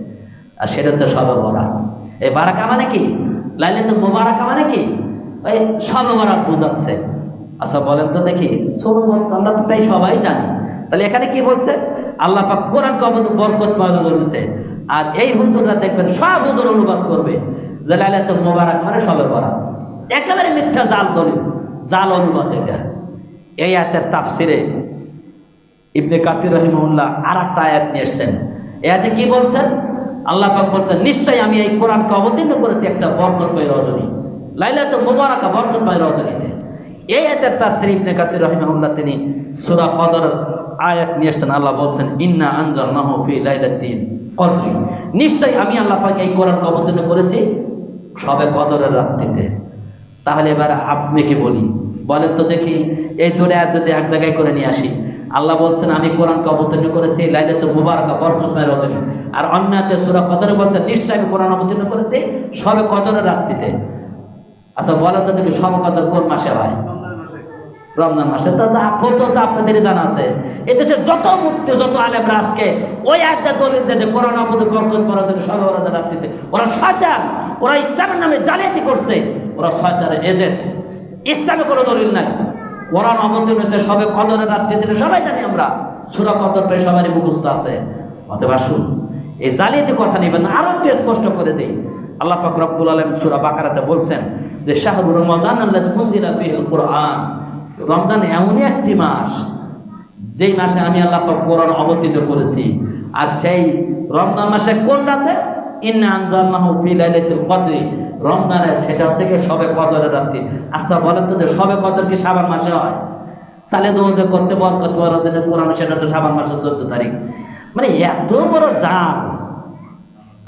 আর সেটা হচ্ছে শবে বরাত। এই বারাকা মানে কি? লাইলাতুল মুবারাকা মানে কি? ওই শবে বরাত বোঝাচ্ছে। আচ্ছা বলেন তো দেখি, ছোটো আমরা তো প্রায় সবাই জানি। তাহলে এখানে কি বলছে? আল্লাহ পাক কোরআনকে অবতীর্ণ বরকতময় রজনীতে। আর এই হুজুররা দেখবেন সব হুজুর অনুবাদ করবে যে লাইলাতুল মুবারাক মানে শবে বরাত। একেবারে মিথ্যা, জাল দলিল, জাল অনুবাদ এটা। এই আয়াতের তাফসিরে ইবনে কাসির রাহিমাহুল্লাহ আর একটা আয়াত নিয়ে এসেছেন। এই আয়াতে কি বলছেন? আল্লাহ পাক বলছেন, নিশ্চয়ই আমি এই কোরআনকে অবতীর্ণ করেছি একটা বরকতময় রজনী, লাইলাতুল মুবারাকা, বরকতময় রজনীতে। এই আয়াতের তাফসীর ইবনে কাসির রাহিমাহুল্লাহ তিনি সূরা কদর আয়াত নিয়ে এসেছেন। আল্লাহ বলছেন, ইন্না আনজালনাহু ফি লাইলাতিল কদর, নিশ্চয়ই আমি আল্লাহ পাক এই কোরআনকে অবতীর্ণ করেছি শবে কদরের রাত্রিতে। তাহলে এবার আপনাকে বলি, বলেন তো দেখি, এই দুটো আয়াত যদি এক জায়গায় করে নিয়ে আসি, আল্লাহ বলছেন আমি কোরআনকে অবতীর্ণ করেছি লাইলাতুল মুবারাকা, বরকতময় রজনী। আর অন্য আয়াতে সূরা কদরে বলছেন, নিশ্চয়ই আমি কোরআন অবতীর্ণ করেছি শবে কদরের রাত্রিতে। আচ্ছা বলেন তো দেখি, শবে কদর কোন মাসে হয়? রমজান মাসে। তো আপনাদের জানা আছে। এদেশে যত মুক্তি, যত আলেমরা আজকে ওই আয়াতের দলিল দেয় কোরআন অবতীর্ণ বরকতময় রজনী শবে বরাতের রাত্রিতে, ওরা শয়তান, ওরা ইসলামের নামে জালিয়াতি করছে, ওরা শয়তানের এজেন্ট। ইসলামে কোনো দলিল নাই। কোরআন অবতীর্ণ হচ্ছে শবে কদরের রাত্রিতে, সবাই জানি আমরা, সূরা কদর প্রায় সবারই মুখস্থ আছে। অতএব আসুন, এই জালিয়াতি কথা নেবেন না। আরো একটু স্পষ্ট করে দিই, আল্লাহ পাক রব্বুল আলামিন সূরা বাকারাতে বলছেন যে শাহরুর রমাদান আল্লাযী উনজিলা ফীহিল কুরআন, রমজান এমনই একটি মাস যেই মাসে আমি আল্লাহ পাক কোরআন অবতীর্ণ করেছি। আর সেই রমজান মাসে কোন রাতে? ইন্না আনজালনাহু ফি লাইলাতিল কদর, রমজানের সেটা হচ্ছে কি শবে কদরের রাত্রি। আচ্ছা বলেন তো, শবে কদর কি শাবান মাসে হয়? তাহলে যে করতে বরকতময় রজনী কোরআন, সেটা তো শাবান মাসের 14 তারিখ। মানে এত বড় জাল।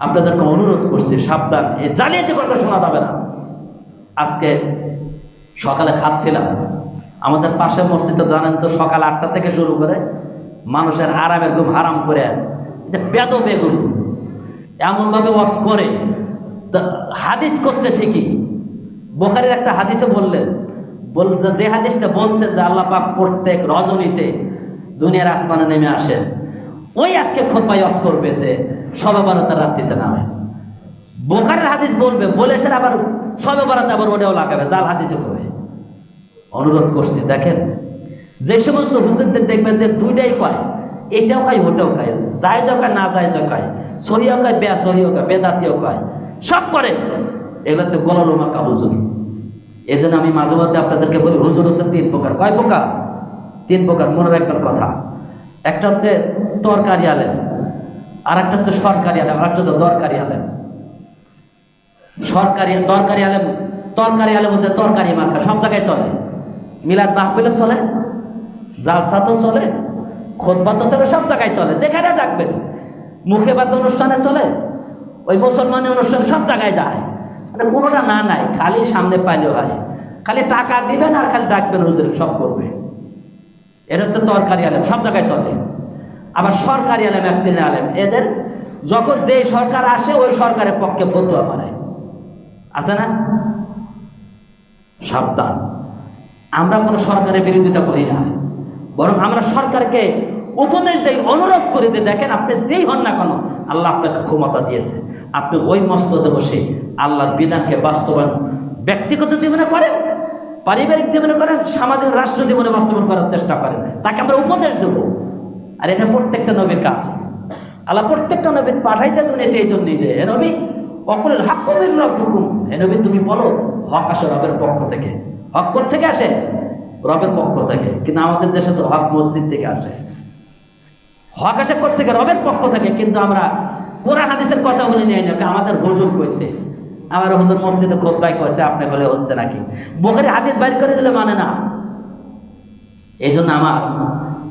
আপনাদেরকে অনুরোধ করছি, সাবধান, এই জালিয়াতি কথা শোনা যাবে না। আজকে সকালে খাচ্ছিলাম, আমাদের পাশের মসজিদে জানেন তো সকাল 8টা থেকে শুরু করে মানুষের আরামের ঘুম হারাম করে বেদবেগুলো এমনভাবে ওয়াজ করে, হাদিস করছে ঠিকই। বুখারীর একটা হাদিসে বললেন, যে হাদিসটা বলছেন যে আল্লাহ পাক প্রত্যেক রজনীতে দুনিয়ার আসমানে নেমে আসেন, ওই আজকে খুতবায় ওয়াজ করবে যে শবে বরাতের রাত্রিতে নামে। বুখারীর হাদিস বলবে, বলে সে আবার শবে বরাতে আবার ওটাও লাগাবে, জাল হাদিসে করবে। অনুরোধ করছি, দেখেন যে সমস্ত হুজুরদের দেখবেন যে দুইটাই কয়, এটাও কয় ওটাও কয়, জায়েজও কয় না জায়েজও কয়, সহিও কয় বেসহিও কয়, বেদাতিও কয়, সব করে। এগুলো হচ্ছে গোলালুমাকা হুজুর। এই জন্য আমি মাঝে মধ্যে আপনাদেরকে বলি, হুজুর হচ্ছে 3 প্রকার। কয় প্রকার? 3 প্রকার। মনে রাখবেন কথা। একটা হচ্ছে তরকারি আলেম, আর একটা হচ্ছে সরকারি আলেম, আর একটা হচ্ছে দরকারি আলেম। দরকারি আলেম, তরকারি আলেম হচ্ছে তরকারি মার্কা, সব জায়গায় চলে। মিলাদ মাহফিলে চলে, জালসা তো চলে, খুতবা তো চলে, সব জায়গায় চলে, যেখানে ডাকবেন। মুখে বাদ অনুষ্ঠানে চলে, ওই মুসলমানের অনুষ্ঠানে সব জায়গায় যায়। মানে কোনোটা না নাই, খালি সামনে পাইলে হয়, খালি টাকা দিবেন আর খালি ডাকবেন, হুজুর সব করবে। এটা হচ্ছে তরকারি আলেম, সব জায়গায় চলে। আবার সরকারি আলেম, এক শ্রেণীর আলেম, এদের যখন যে সরকার আসে ওই সরকারের পক্ষে ফতোয়া বানায়, আছে না? সাবধান, আমরা কোনো সরকারের বিরোধিতা করি না, বরং আমরা সরকারকে উপদেশ দেয়, অনুরোধ করে যে দেখেন আপনি যেই হন না কেন আল্লাহ আপনাকে ক্ষমতা দিয়েছে, আপনি ওই মসনদে বসে আল্লাহর বিধানকে বাস্তবায়ন ব্যক্তিগত জীবনে করেন, পারিবারিক জীবনে করেন, সামাজিক রাষ্ট্র জীবনে বাস্তবায়ন করার চেষ্টা করেন, তাকে আমরা উপদেশ দেবো। আর এটা প্রত্যেকটা নবীর কাজ। আল্লাহ প্রত্যেকটা নবীর পাঠাইছে দুনিয়াতে এই জন্যই যে হে নবী অকুলের হক কবির রব্বুকুম, হে নবী তুমি বলো হক আসে রবের পক্ষ থেকে। হক কোথা থেকে আসে? রবের পক্ষ থেকে। কিন্তু আমাদের দেশে তো হক মসজিদ থেকে আসে। হক আসে কোথা থেকে? রবের পক্ষ থেকে। কিন্তু আমরা কোরআন হাদিসের কথা বলে নিয়ে নাকি আমাদের হুজুর কইছে, আমার হুজুর মসজিদে খুতবায় কইছে, আপনি বলে হচ্ছে নাকি? বুখারী হাদিস বাইর করে দিলে মানে না। এই জন্য আমার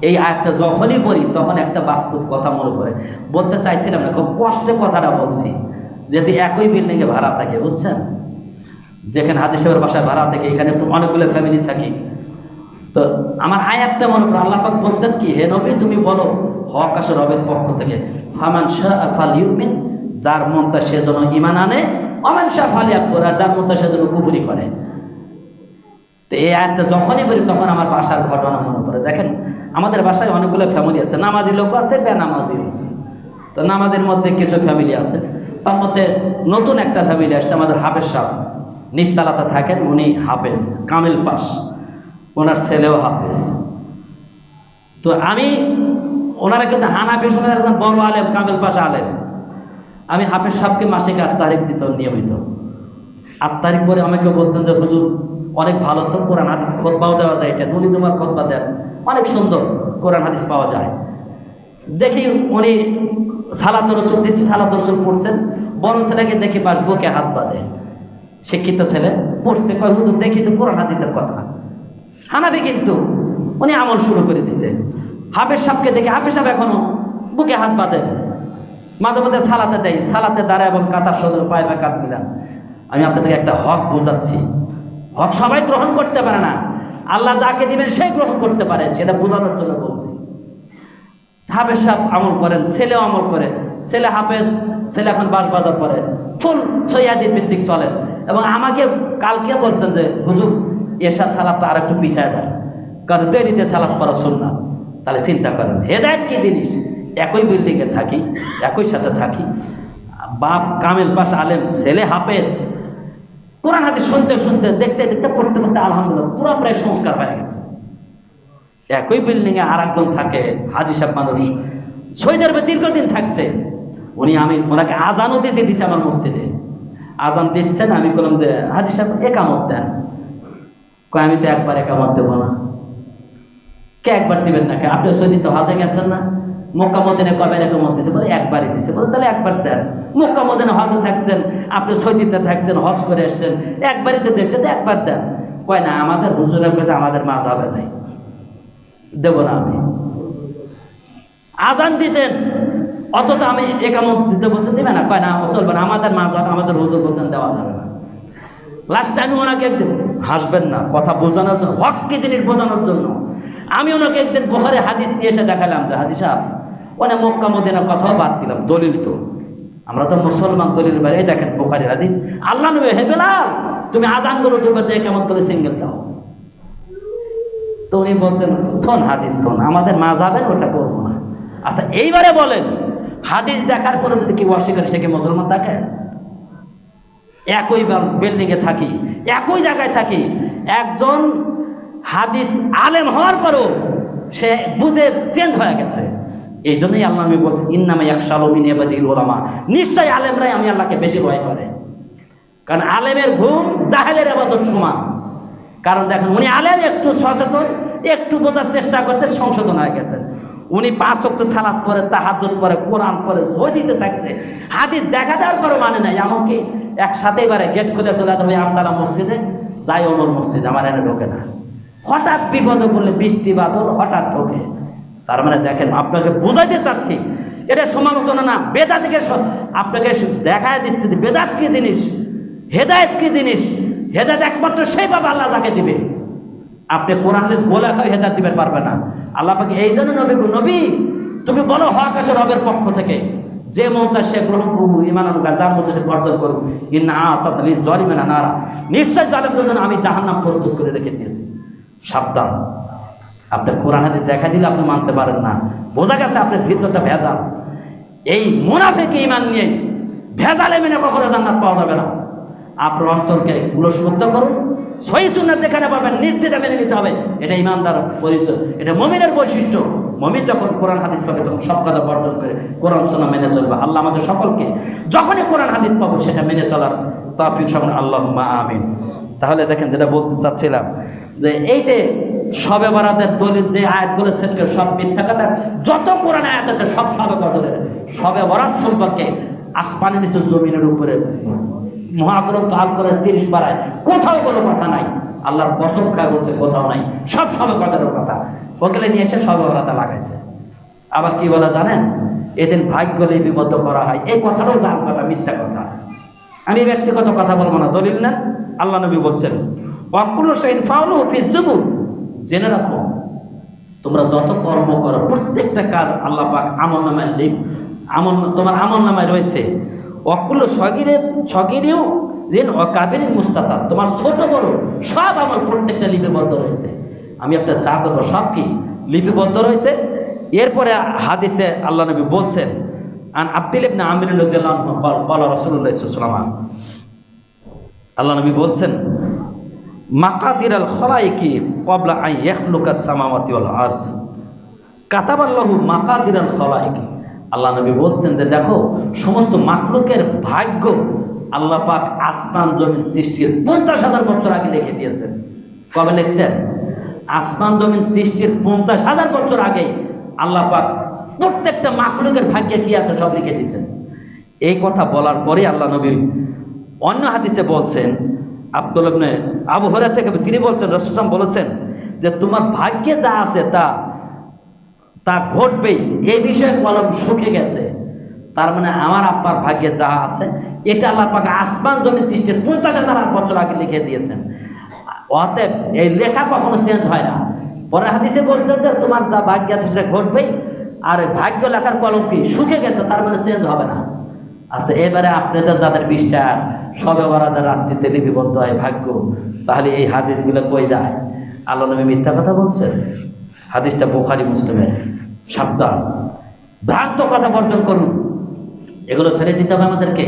এই আয়াতটা যখনই পড়ি তখন একটা বাস্তব কথা মনে পড়ে। বলতে চাইছিলাম না, খুব কষ্টে কথাটা বলছি, যেহেতু একই বিল্ডিংয়ে ভাড়া থাকে, বুঝছেন? যেখানে হাজী সাহেবের বাসায় ভাড়া থাকে, এখানে অনেকগুলো ফ্যামিলি থাকি। তো আমার আয়াতটা মনে পড়ে, আল্লাহ পাক বলছেন কি, হে নবী তুমি বলো হক আসে রবের পক্ষ থেকে, ফামান শাআ ফালইউমিন, যার মন চায় সে যেন ঈমান আনে, ওমান শাআ ফালইয়াকফুর, যার মন চায় সে যেন কুফরি করে। তো এই আয়াতটা যখনই বলি তখন আমার বাসার ঘটনা মনে পড়ে। দেখেন আমাদের বাসায় অনেকগুলো ফ্যামিলি আছে, নামাজি লোক আছে, বেনামাজি আছে। তো নামাজের মধ্যে কিছু ফ্যামিলি আছে, তার মধ্যে নতুন একটা ফ্যামিলি আসছে, আমাদের হাফেজ সাহেব নিচতলাতে থাকেন, উনি হাফেজ কামিল পাস, ওনার ছেলেও হাফেজ। তো আমি ওনারা কিন্তু হানাফি সমাজের একজন বড় আলেম, কামিল পাস আলেম। আমি হাফেজ সাহেবকে মাসিক 8 তারিখ দিত নিয়মিত। 8 তারিখ পরে আমাকে বলছেন যে হুজুর অনেক ভালো তো কোরআন হাদিস খুতবাও দেওয়া যায়, এটা উনি তোমার খুতবা দেন, অনেক সুন্দর কোরআন হাদিস পাওয়া যায়। দেখি উনি সালাতুর রাসূল দিচ্ছি, সালাতুর রাসূল পড়ছেন, বড় ছেলেকে দেখি পাশ বুকে হাত বাঁধে, শিক্ষিত ছেলে পড়ছে, কয় হুজুর দেখি তো কোরআন হাদিসের কথা। হানাফি কিন্তু উনি আমল শুরু করে দিছে। হাফেজ সাহেবকে দেখি, হাফেজ সাহেব এখনো বুকে হাত বাঁধে, মাঝে মাঝে সালাতে দেয়, সালাতে দাঁড়ায় এবং কাতার সদর পায়ে বা কাত মিলান। আমি আপনাদেরকে একটা হক বোঝাচ্ছি, হক সবাই গ্রহণ করতে পারে না, আল্লাহ যাকে দিবেন সেই গ্রহণ করতে পারেন, সেটা বোঝানোর জন্য বলছি। হাফেজ সাহেব আমল করেন, ছেলেও আমল করে, ছেলে হাফেজ, ছেলে এখন বাজার পরে ফুল সৈয়াদি ভিত্তিক চলেন। এবং আমাকে কালকে বলছেন যে হুজুর এশা সালাদটা আর একটু পিছায় দেন, কারণ দেরিতে সালাদ পড়া সুন্নাহ। তাহলে চিন্তা করেন হেদায়েত কি জিনিস। একই বিল্ডিংয়ে থাকি, একই সাথে থাকি, বাপ কামিল পাস আলেম, ছেলে হাফেজ, কোরআন হাদিস শুনতে শুনতে দেখতে দেখতে পড়তে পড়তে আলহামদুলিল্লাহ পুরো প্রায় সংস্কার হয়ে গেছে। একই বিল্ডিংয়ে আর একজন থাকে হাজী সাহেব, মানুষ সৌদি আরবে দীর্ঘদিন থাকছে, আমি ওনাকে আজানও দিতে দিচ্ছি আমার মসজিদে, আজান দিচ্ছেন, আমি বললাম যে হাজী সাহেব একামত দেন, কয় আমি তো একবার একামত দেবো না। কে একবার দিবেন না? আপনি সৌদি তো হজে গেছেন না, মক্কা মদিনায় কবে একামত দিচ্ছে? বলে একবারই দিচ্ছে। বলে তাহলে একবার দেন, মক্কা মদিনায় হজে থাকছেন, আপনি সৌদিতে থাকছেন, হজ করে এসছেন, একবারই তো দিচ্ছে, তো একবার দেন। কয় না আমাদের হুজুরা কাছে আমাদের মাযহাবে নাই, দেব না আমি। আজান দিতেন অথচ আমি একামত দিতে বলছে দিবে না, কয় না চলবে না, আমাদের মাযহাব, আমাদের হুজুর বলছেন দেওয়া যাবে না। লাস্ট আমি ওনাকে একদিন, হাসবেন না, কথা বোঝানোর জন্য, হক কি জিনিস বোঝানোর জন্য আমি ওনাকে একদিন বুখারী হাদিস নিয়ে এসে দেখালাম যে হাজী সাহেব ওনে মক্কা মদিনার কথাও বাদ দিলাম, দলিল তো আমরা তো মুসলমান, দলিল বাইরে, এই দেখেন বুখারী হাদিস, আল্লাহ নবী হে বেলাল তুমি আজান করো দুবার দিয়ে কেমন করে সিঙ্গেল দাও। তো উনি বলছেন থন হাদিস থন, আমাদের মাযহাবের ওটা করবো না। আচ্ছা এইবারে বলেন হাদিস দেখার পরে যদি কেউ অস্বীকার, সে কি মুসলমান থাকে? একই বিল্ডিংয়ে থাকি, একই জায়গায় থাকি, একজন হাদিস আলেম হওয়ার পরও সে বুঝে চেঞ্জ হয়ে গেছে। এই জন্যই আল্লাহ নবী বলছেন ইন্নামা ইয়াখশাউ মিন ইবাদিল উলামা, নিশ্চয়ই আলেমরাই আমি আল্লাহকে বেশি ভয় করে। কারণ আলেমের ঘুম জাহেলের ইবাদত সমান। কারণ দেখেন উনি আলেম, একটু সচেতন, একটু বোঝার চেষ্টা করছে, সংশোধন হয়ে গেছে। উনি 5 ওয়াক্ত সালাত পড়ে, তাহাজ্জুদ পড়ে, কোরআন পড়ে, দিতে থাকছে, হাদিস দেখা দেওয়ার পরও মানে নাই। এমনকি একসাথে এবারে গেট খুলে চলে যাবে আমতলা মসজিদে, যাই ওমর মসজিদ, আমার এনে ঢোকে না। হঠাৎ বিপদে পড়লে, বৃষ্টি বাদল, হঠাৎ ঢোকে। তার মানে দেখেন আপনাকে বোঝাইতে চাচ্ছি, এটা সমালোচনা না, বেদাতকে আপনাকে দেখায় দিচ্ছে যে বেদাত কি জিনিস, হেদায়েত কি জিনিস। হেদায়েত একমাত্র সেই বাবা আল্লাহ যাকে দিবে। আপনি কোরআন হাদিস বলে হেদায়েত দিতে পারবে না। আল্লাহ পাকে এই জন্য নবী তুমি বলো হক আসে রবের পক্ষ থেকে, যে মন চায় সে গ্রহণ করবো, ঈমান আনুক, যার মধ্যে সে বর্জন করবো। ইন্না আতাতলি জালিমিনা নারা, নিশ্চয় জালেমদের জন্য আমি জাহান্নাম প্রস্তুত করে রেখে দিয়েছি, সাবধান। আপনি কোরআন হাদিস দেখা দিলে আপনি মানতে পারেন না, বোঝা গেছে আপনার ভিতরটা ভেজাল। এই মুনাফিক ঈমান নিয়ে ভেজালে মেনে কখনো জান্নাত পাওয়া যাবে না। আপনার অন্তরকে গুলোশুদ্ধ করুন, সহিহ সুন্নাহ যেখানে পাবেন নির্দ্বিধায় মেনে নিতে হবে। এটা ঈমানদার পরিচয়, এটা মুমিনের বৈশিষ্ট্য। মুমিন যখন কোরআন হাদিস পাবে তখন সব কথা বর্জন করে কোরআন সুন্নাহ মেনে চলবে। আল্লাহ আমাদের সকলকে যখনই কোরআন হাদিস পাবো সেটা মেনে চলার তৌফিক দান করুন, আল্লাহুম্মা আমিন। তাহলে দেখেন, যেটা বলতে চাচ্ছিলাম যে এই যে শবে বরাতের দলিল যে আয়াতগুলো সেট করে সব মিথ্যা কথা, যত কোরআন আয়াত আছে সব শবে বরাতের। শবে বরাত সম্পর্কে আসমানের নিচে জমিনের উপরে মহাগ্রন্থ হাল করে 30 পারায় কোথাও কোনো কথা নাই। আল্লাহর কসম খায় বলছে কোথাও নাই, সব শবে বরাতের কথা ওগুলো নিয়ে এসে শবে বরাতে লাগাইছে। আবার কি বলা জানেন, এদিন ভাগ্য লিপিবদ্ধ করা হয়, এই কথাটাও জাল কথা, মিথ্যা কথা। আমি ব্যক্তিগত কথা বলবো না, দলিল না। আল্লাহ নবী বলছেন ওয়াকুল্লু শাইইন ফাউলুহু ফি যুবুর, জেনে রাখো তোমরা যত কর্ম করো প্রত্যেকটা কাজ আল্লাহ পাক আমলনামায় তোমার আমলনামায় রয়েছে। ওয়াকুল্লু সগীরেও ঋণ ও কাবিরিন মুস্তাতার, তোমার ছোট বড় সব আমল প্রত্যেকটা লিপিবদ্ধ রয়েছে। আমি একটা যা করবো সব কি লিপিবদ্ধ রয়েছে। এরপরে হাদিসে আল্লাহ নবী বলছেন আন আব্দুল ইবনে আমির রাদিয়াল্লাহু আনহু ক্বালা রাসূলুল্লাহ সাল্লাল্লাহু আলাইহি ওয়াসাল্লাম, আল্লাহ নবী বলছেন মাকাদিরাল খলাইকি ক্বাবলা আন ইয়াখলুকাস সামাওয়াতি ওয়াল আরজ কাতাবাল্লাহু মাকাদিরাল খলাইকি। আল্লাহ নবী বলছেন যে দেখো, সমস্ত মাখলুকের ভাগ্য আল্লাহ পাক আসমান জমিন সৃষ্টির 50,000 বছর আগে লিখে দিয়েছেন। কবে লিখছেন? আসমান জমিন সৃষ্টির 50,000 বছর আগে আল্লাহ পাক প্রত্যেকটা মাখলুকের ভাগ্যে কি আছে সব লিখে দিয়েছেন। এই কথা বলার পরে আল্লাহ নবী অন্য হাদিসে বলছেন, আব্দুল্লাহ ইবনে আবু হুরায়রা থেকে তিনি বলছেন রাসূল সাল্লাল্লাহু আলাইহি ওয়াসাল্লাম বলেছেন যে তোমার ভাগ্যে যা আছে তা ঘটবেই, এই বিষয়ে কলম শুকে গেছে। তার মানে আমার আপনার ভাগ্যে যা আছে এটা আল্লাহ পাক আসমান জমিন সৃষ্টির 50,000 বছর আগে লিখে দিয়েছেন। অতএব এই লেখা কখনো চেঞ্জ হয় না। পরে হাদিসে বলছেন যে তোমার যা ভাগ্য আছে সেটা ঘটবেই, আর ভাগ্য লেখার কলম কি শুকে গেছে, তার মানে চেঞ্জ হবে না। আচ্ছা, এবারে আপনাদের যাদের বিশ্বাস শবে বরাতের রাত্রিতে লিপিবদ্ধ হয় ভাগ্য, তাহলে এই হাদিসগুলো কই যায়? আল্লাহ নবী মিথ্যা কথা বলছেন? হাদিসটা বুখারী মুসলিমের। সাবধান, ভ্রান্ত কথা বর্জন করুন, এগুলো ছেড়ে দিতে হবে আমাদেরকে।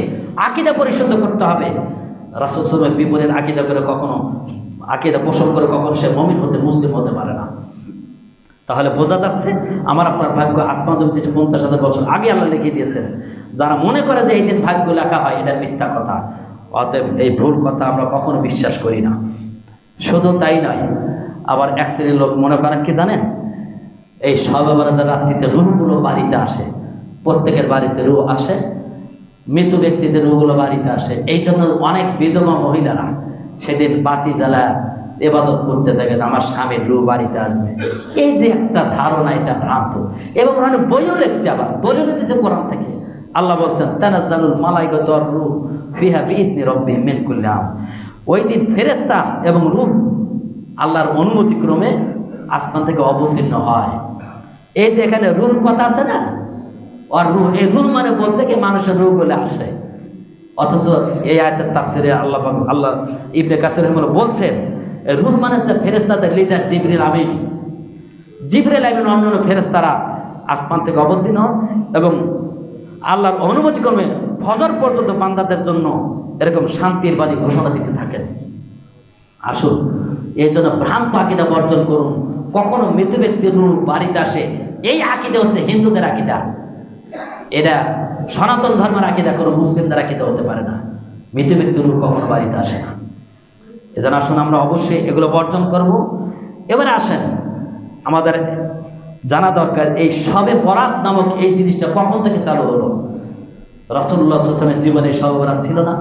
আকীদা পরিশুদ্ধ করতে হবে। রাসূল সাল্লাল্লাহু আলাইহি ওয়াসাল্লামের বিপরীত আকীদা করে কখনো, আকীদা পোষণ করে কখনো সে মুমিন হতে মুসলিম হতে পারে না। তাহলে বোঝা যাচ্ছে আমার আপনার ভাগ্য আসমান জমিন থেকে 50,000 বছর আগে আল্লাহ লিখে দিয়েছেন। যারা মনে করে যে এই দিন ভাগ্য লেখা হয়, এটা মিথ্যা কথা। অতএব এই ভুল কথা আমরা কখনো বিশ্বাস করি না। শুধু তাই নয়, আবার এক শ্রেণীর লোক মনে করেন কি জানেন, এই শবে বরাতের রাত্রিতে রূহগুলো বাড়িতে আসে, প্রত্যেকের বাড়িতে রূহ আসে, মৃত ব্যক্তিদের রূহগুলো বাড়িতে আসে। এই জন্য অনেক বিধবা মহিলারা সেদিন বাতি জ্বালা ইবাদত করতে থাকে, আমার স্বামীর রূহ বাড়িতে আসবে। এই যে একটা ধারণা, এটা ভ্রান্ত। এবং ওখানে বইও লেখছে, আবার দলিল দিচ্ছে কোরআন থেকে। আল্লাহ বলছেন তানাজ্জালুল মালাইকাতু ওয়ার রূহ ফিহা বিইজনি রাব্বিহিম মিন কুল্লি আমর। ওই দিন ফেরেশতা এবং রূহ আল্লাহর অনুমতিক্রমে আসমান থেকে অবতীর্ণ হয়। এই যে এখানে রূহর কথা আছে না, আর রূহ, এই রূহ মানে বলছে কি মানুষের রূহ বলে আসে। অথচ এই আয়াতের তাফসিরে আল্লাহ ইবনে কাসির রাহিমাহুল্লাহ বলছেন রূহ মানে হচ্ছে ফেরেশতাদের লিডার জিবরিল আমিন। জিবরিল আমিন অন্যান্য ফেরেশতারা আসমান থেকে অবতীর্ণ হন এবং আল্লাহর অনুমতিক্রমে ফজর পর্যন্ত বান্দাদের জন্য এরকম শান্তির বাণী ঘোষণা দিতে থাকেন। আসুন, এই জন্য ভ্রান্ত আকীদা বর্জন করুন। কখনো মৃত ব্যক্তির রূহ বাড়িতে আসে, এই আকীদা হচ্ছে হিন্দুদের আকীদা। এটা সনাতন ধর্মের আকীদা, কোনো মুসলিমদের আকীদা হতে পারে না। মৃত ব্যক্তির রূহ কখনো বাড়িতে আসে না। এজন্য আসুন আমরা অবশ্যই এগুলো বর্জন করব। এবারে আসেন, আমাদের জানা দরকার এই শবে বরাত নামক এই জিনিসটা কখন থেকে চালু হলো। রাসূলুল্লাহ সাল্লাল্লাহু আলাইহি ওয়াসাল্লামের জীবনে শবে বরাত ছিল না,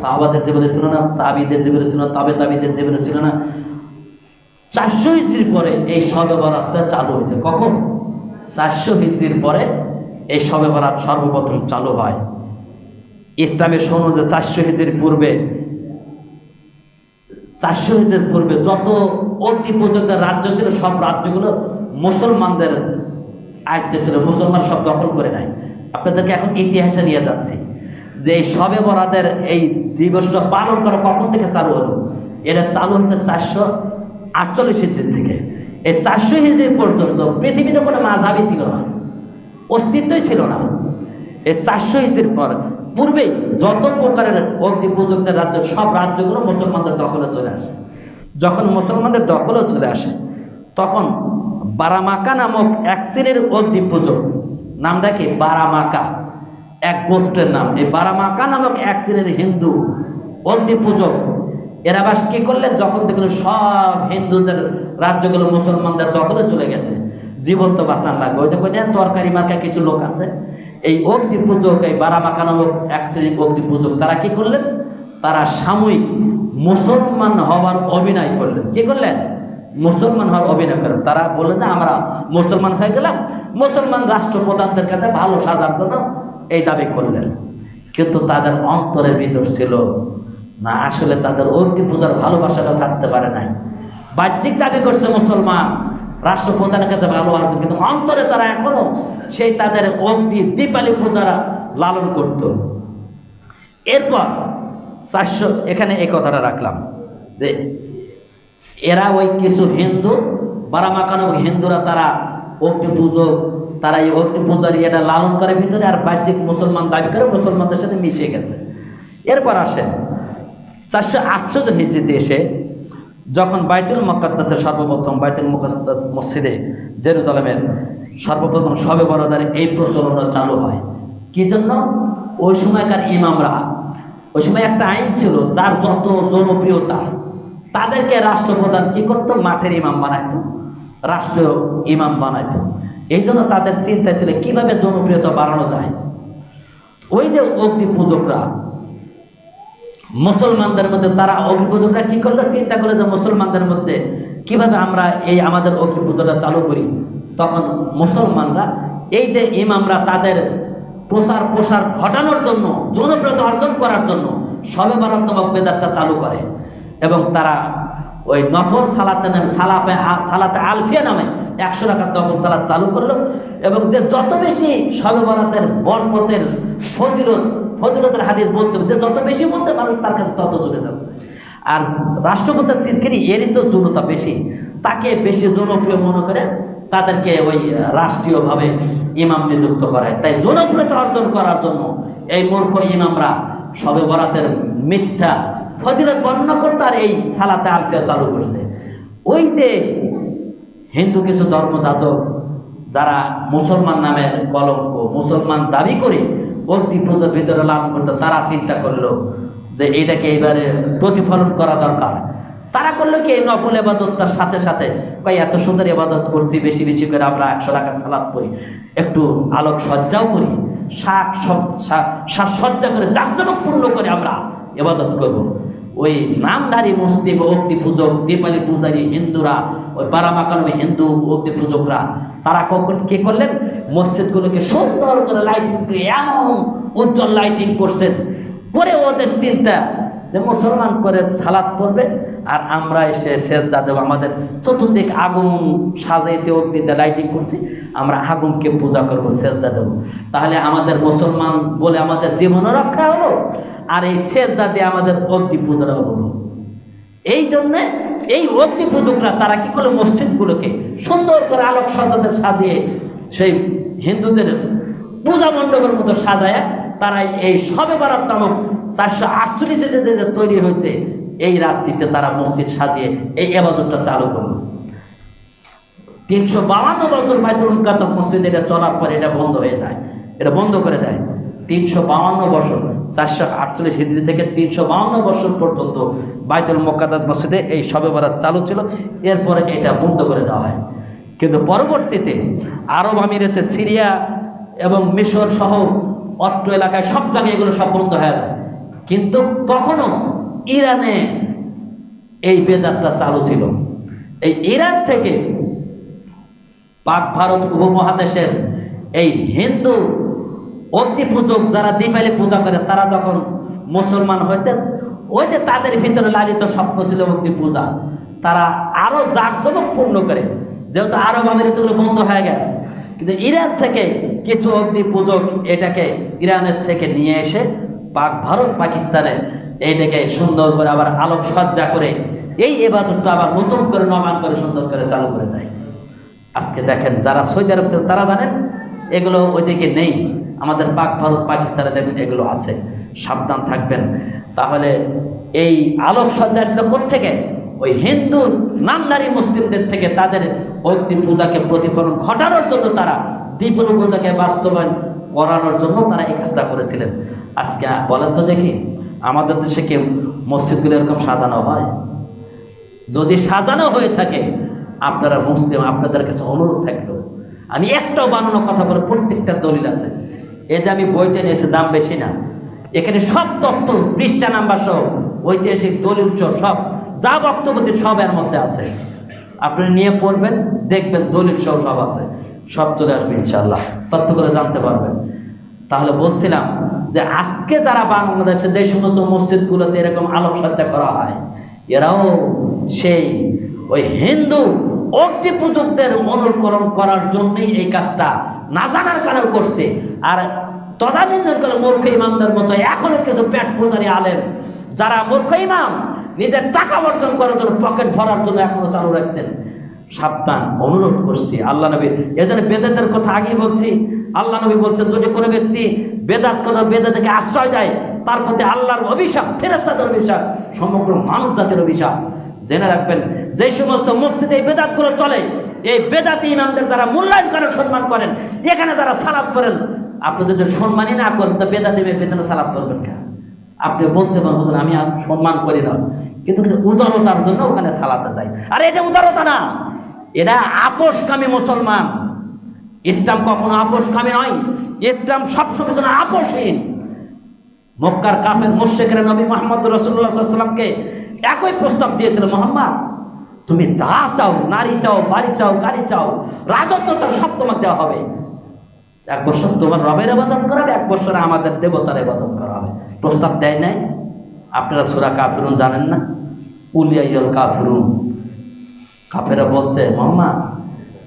সাহাবাদের জীবনে ছিল না, তাবিদের জীবনে ছিল না, তাবিদের জীবনে ছিল না। 400 হিজরির পরে এই শবে বরাতটা চালু হয়েছে। কখন? 400 হিজরির পরে এই শবে বরাত সর্বপ্রথম চালু হয়। ইসলামের সনদ যে 400 হিজরির পূর্বে, 400 হিজরির পূর্বে যত অতি পর্যন্ত রাজ্য ছিল সব রাজ্যগুলো মুসলমানদের আয়ত্তে ছিল, মুসলমান সব দখল করে নেয়। আপনাদেরকে এখন ইতিহাসে নিয়ে যাচ্ছি যে এই শবে বরাতের এই দিবসটা পালন করা কখন থেকে চালু হলো। এটা চালু হচ্ছে 448 হিজরি থেকে। এই 400 হিজরি পর্যন্ত পৃথিবীতে কোনো মাযহাবই ছিল না, অস্তিত্বই ছিল না। এই 400 হিজরির পর পূর্বেই যত প্রকারের অগ্নি পূজকদের রাজ্য, সব রাজ্যগুলো মুসলমানদের দখলে চলে আসে। যখন মুসলমানদের দখলে চলে আসে তখন বারামাকা নামক এক শ্রেণীর অগ্নি পূজক, নামটা কি বারামাকা, এক গোত্রের নাম। এই বারামাকা নামক এক শ্রেণীর হিন্দু অগ্নি পূজক এরা বাস কি করলেন, যখন দেখলেন সব হিন্দুদের রাজ্যগুলো মুসলমানদের দখলে চলে গেছে, জীবন তো বাঁচান লাগবে, ওই যে তরকারি মার্কা কিছু লোক আছে, এই অগ্নি পূজক, এই বারামাকা নামক এক শ্রেণীর অগ্নি পূজক, তারা কি করলেন, তারা সাময়িক মুসলমান হওয়ার অভিনয় করলেন। কি করলেন, মুসলমান হওয়ার অভিনয় করেন। তারা বললেন যে আমরা মুসলমান হয়ে গেলাম, মুসলমান রাষ্ট্রপ্রধানদের কাছে ভালো সাজার জন্য এই দাবি করলেন। কিন্তু তাদের অন্তরের ভিতর ছিল না, আসলে তাদের অগ্নি পূজার ভালোবাসাটা ছাড়তে পারে নাই। বাহ্যিক দাবি করছে মুসলমান, রাষ্ট্রপ্রধানের কাছে ভালো আসবে, কিন্তু অন্তরে তারা এখনো সেই তাদের অগ্নি দীপালি পূজারা লালন করত। এরপর 400, এখানে এই কথাটা রাখলাম যে এরা ওই কিছু হিন্দু, বারামাকানো হিন্দুরা, তারা অগ্নি পূজক, তারা এই অগ্নি পূজার এটা লালন করে ভিতরে, আর বাহ্যিক মুসলমান দাবি করে মুসলমানদের সাথে মিশে গেছে। এরপর আসেন 468 হিজরিতে এসে যখন বাইতুল মুকাদ্দাসের সর্বপ্রথম, বাইতুল মুকাদ্দাস মসজিদে জেরুজালেমের সর্বপ্রথম শবে বরাতের এই প্রচলনটা চালু হয়। কি জন্য, ওই সময়কার ইমামরা, ওই সময় একটা আইন ছিল, যার যত জনপ্রিয়তা তাদেরকে রাষ্ট্রপ্রধান কি করতো, মাঠের ইমাম বানাইতো, রাষ্ট্রীয় ইমাম বানাইতো। এই জন্য তাদের চিন্তা ছিল কিভাবে জনপ্রিয়তা বাড়ানো যায়। ওই যে অগ্নি পূজকরা মুসলমানদের মধ্যে, তারা অগ্নি পূজকরা কি করলো, চিন্তা করলো যে মুসলমানদের মধ্যে কিভাবে আমরা এই আমাদের অগ্নি পূজাটা চালু করি। তখন মুসলমানরা এই যে ইমামরা, তাদের প্রচার প্রসার ঘটানোর জন্য, জনপ্রিয়তা অর্জন করার জন্য শবে বরাত নামক বেদাতটা চালু করে, এবং তারা ওই নফল সালাতে নামে সালাতে আলফিয়া নামে 100 রাকাত নফল সালাত চালু করলো। এবং যে যত বেশি শবে বরাতের বরকতের ফজিলতের হাদিস বলতে, যে যত বেশি বলতে মানুষ তার কাছে তত চলে যাচ্ছে। আর রাষ্ট্রপ্রধান চিরকারি এরই তো জনতা বেশি, তাকে বেশি জনপ্রিয় মনে করে তাদেরকে ওই রাষ্ট্রীয়ভাবে ইমাম নিযুক্ত করায়। তাই জনপ্রিয়তা অর্জন করার জন্য এই মূর্খ ইমামরা শবে বরাতের মিথ্যা ফজিলত বর্ণনা করতে আর এই সালাতে আলফিয়া চালু করছে। ওই যে হিন্দু কিছু ধর্মযাজক যারা মুসলমান নামের কলঙ্ক, মুসলমান দাবি করে অগ্নি পূজার ভিতরে লাভ করতো, তারা চিন্তা করলো যে এইটাকে এইবারে প্রতিফলন করা দরকার। তারা করলো কি, এই নফল ইবাদতটার সাথে সাথে কয় এত সুন্দর ইবাদত করছি, বেশি বেশি করে আমরা 100 রাকাত সালাত পড়ি, একটু আলোক সজ্জাও করি, সাজসজ্জা করে জাঁকজমকপূর্ণ করে আমরা ইবাদত করব। ওই নামধারী মুসলিম অগ্নি পূজক, দীপালি পূজারী হিন্দুরা, ওই বারামাকানো হিন্দু অগ্নি পূজকরা, তারা কখন কি করলেন, মসজিদগুলোকে সুন্দর করে লাইটিং করে এমন উজ্জ্বল লাইটিং করছেন, করে ওদের চিন্তা যে মুসলমান করে সালাত পড়বে আর আমরা এসে সেজদা দেবো, আমাদের চতুর্দিক আগুন সাজাইছে, অগ্নিতে লাইটিং করছি, আমরা আগুনকে পূজা করব, সেজদা দেবো, তাহলে আমাদের মুসলমান বলে আমাদের জীবনও রক্ষা হলো, আর এই সেজদা দিয়ে আমাদের অগ্নি পূজাও হলো। এই জন্যে এই অগ্নি পূজকরা তারা কি করলো, মসজিদগুলোকে সুন্দর করে আলোক সজ্জাদের সাজিয়ে সেই হিন্দুদের পূজা মণ্ডপের মতো সাজায় তারা এই শবে বরাত নামক 448 যে তৈরি হয়েছে এই রাত্রিতে তারা মসজিদ সাজিয়ে এই ইবাদতটা চালু করলো। 352 বছর বাইতুল মুকাদ্দাস মসজিদ এটা চলার পর এটা বন্ধ হয়ে যায়, এটা বন্ধ করে দেয়। 352 বছর, 448 হিজরি থেকে 352 বছর পর্যন্ত বাইতুল মুকাদ্দাস মসজিদে এই শবে বরাত চালু ছিল, এরপরে এটা বন্ধ করে দেওয়া হয়। কিন্তু পরবর্তীতে আরব আমিরাতে, সিরিয়া এবং মিশর সহ অত্র এলাকায় সব জায়গায় এগুলো সব বন্ধ হয়ে যায়। কিন্তু তখনও ইরানে এই বেদাতটা চালু ছিল। এই ইরান থেকে পাক ভারত উপমহাদেশের এই হিন্দু অগ্নি পূজক যারা দীপালি পূজা করে, তারা যখন মুসলমান হয়েছে, ওই যে তাদের ভিতরে লালিত স্বপ্ন ছিল অগ্নি পূজা, তারা আরো জাঁকজমকপূর্ণ করে, যেহেতু আরব আমিরাতগুলো বন্ধ হয়ে গেছে, কিন্তু ইরান থেকে কিছু অগ্নি পূজক এটাকে ইরানের থেকে নিয়ে এসে পাক ভারত পাকিস্তানে এইটাকে সুন্দর করে আবার আলোকসজ্জা করে এই ইবাদতটা আবার নতুন করে নবায়ন করে সুন্দর করে চালু করে দেয়। আজকে দেখেন যারা সৌদি আরব ছিলেন তারা জানেন এগুলো ওইদিকে নেই, আমাদের পাক ভারত পাকিস্তানে দেখবেন এগুলো আছে, সাবধান থাকবেন। তাহলে এই আলোকসজ্জা আসলে কোত্থেকে? ওই হিন্দু নামধারী মুসলিমদের থেকে, তাদের অগ্নি পূজাকে প্রতিফলন ঘটানোর জন্য, তারা দ্বিপুর পূজাকে বাস্তবায়ন করানোর জন্য তারা এই কাজটা করেছিলেন। আজকে বলেন তো দেখি, আমাদের দেশে কেউ মসজিদগুলো এরকম সাজানো হয়? যদি সাজানো হয়ে থাকে, আপনারা মুসলিম, আপনাদের কাছে অনুরোধ থাকলো, আমি একটাও বানানো কথা বলে প্রত্যেকটা দলিল আছে। এই যে আমি বইটা নিয়েছি, দাম বেশি না, এখানে সব তথ্য পৃষ্ঠা নাম্বার সহ ঐতিহাসিক দলিল সব যা বক্তব্য দিন সব এর মধ্যে আছে। আপনি নিয়ে পড়বেন, দেখবেন দলিল সহ সব আছে, সব চলে আসবে ইনশাআল্লাহ, তথ্যগুলো জানতে পারবেন। তাহলে বলছিলাম যে আজকে যারা বাংলাদেশে যে সমস্ত মসজিদগুলোতে এরকম আলোকসজ্জা করা হয়, এরাও সেই ওই হিন্দু অগ্নি পূজকদের অনুকরণ করার জন্যই এই কাজটা না জানার কারণে করছে। আর তদানীন্তন কালে মূর্খ ইমামদের মতো এখনো কিন্তু পেট পূজারী আলেম যারা মূর্খ ইমাম নিজের টাকা অর্জন করার জন্য, পকেট ভরার জন্য এখনো চালু রাখছেন। সাবধান, অনুরোধ করছি আল্লাহ নবী। এজন্য বেদাতের কথা আগেই বলছি, আল্লাহ নবী বলছেন যদি কোনো ব্যক্তি বেদাত কথা বেদাতকে আশ্রয় দেয়, তার প্রতি আল্লাহর অভিশাপ, ফেরেশতাদের অভিশাপ, সমগ্র মানব জাতির অভিশাপ। জেনে রাখবেন, যে সমস্ত মসজিদে এই বেদাতগুলো চলে, এই বেদাতি ইমামদের যারা মূল্যায়ন করেন, সম্মান করেন, এখানে যারা সালাত করেন, আপনি যদি সম্মানই না করেন তো বেদাতি পেছনে সালাত করবেন কেন? আপনি বলতে পারবেন আমি আর সম্মান করি না, কিন্তু উদারতার জন্য ওখানে সালাতে যাই। আর এটা উদারতা না, এটা আপোষকামী মুসলমান। ইসলাম কখনো আপোষকামী নয়, ইসলাম সবসময় যেন আপোষহীন। মক্কার কাফের মুশরিকরা নবী মুহাম্মদ রাসূলুল্লাহ সাল্লাল্লাহু আলাইহি ওয়াসাল্লামকে একই প্রস্তাব দিয়েছিল, মুহাম্মদ তুমি যা চাও, নারী চাও, বাড়ি চাও, গাড়ি চাও, রাজত্ব চাও, সব তোমাকে দেওয়া হবে। 1 বছর তোমার রবের ইবাদত করা হবে, 1 বছর আমাদের দেবতার ইবাদত করা হবে। প্রস্তাব দেয় নাই? আপনারা সূরা কাফিরুন জানেন না? উলিয়াইল কাফিরুন, কাফেরা বলছে মুহাম্মদ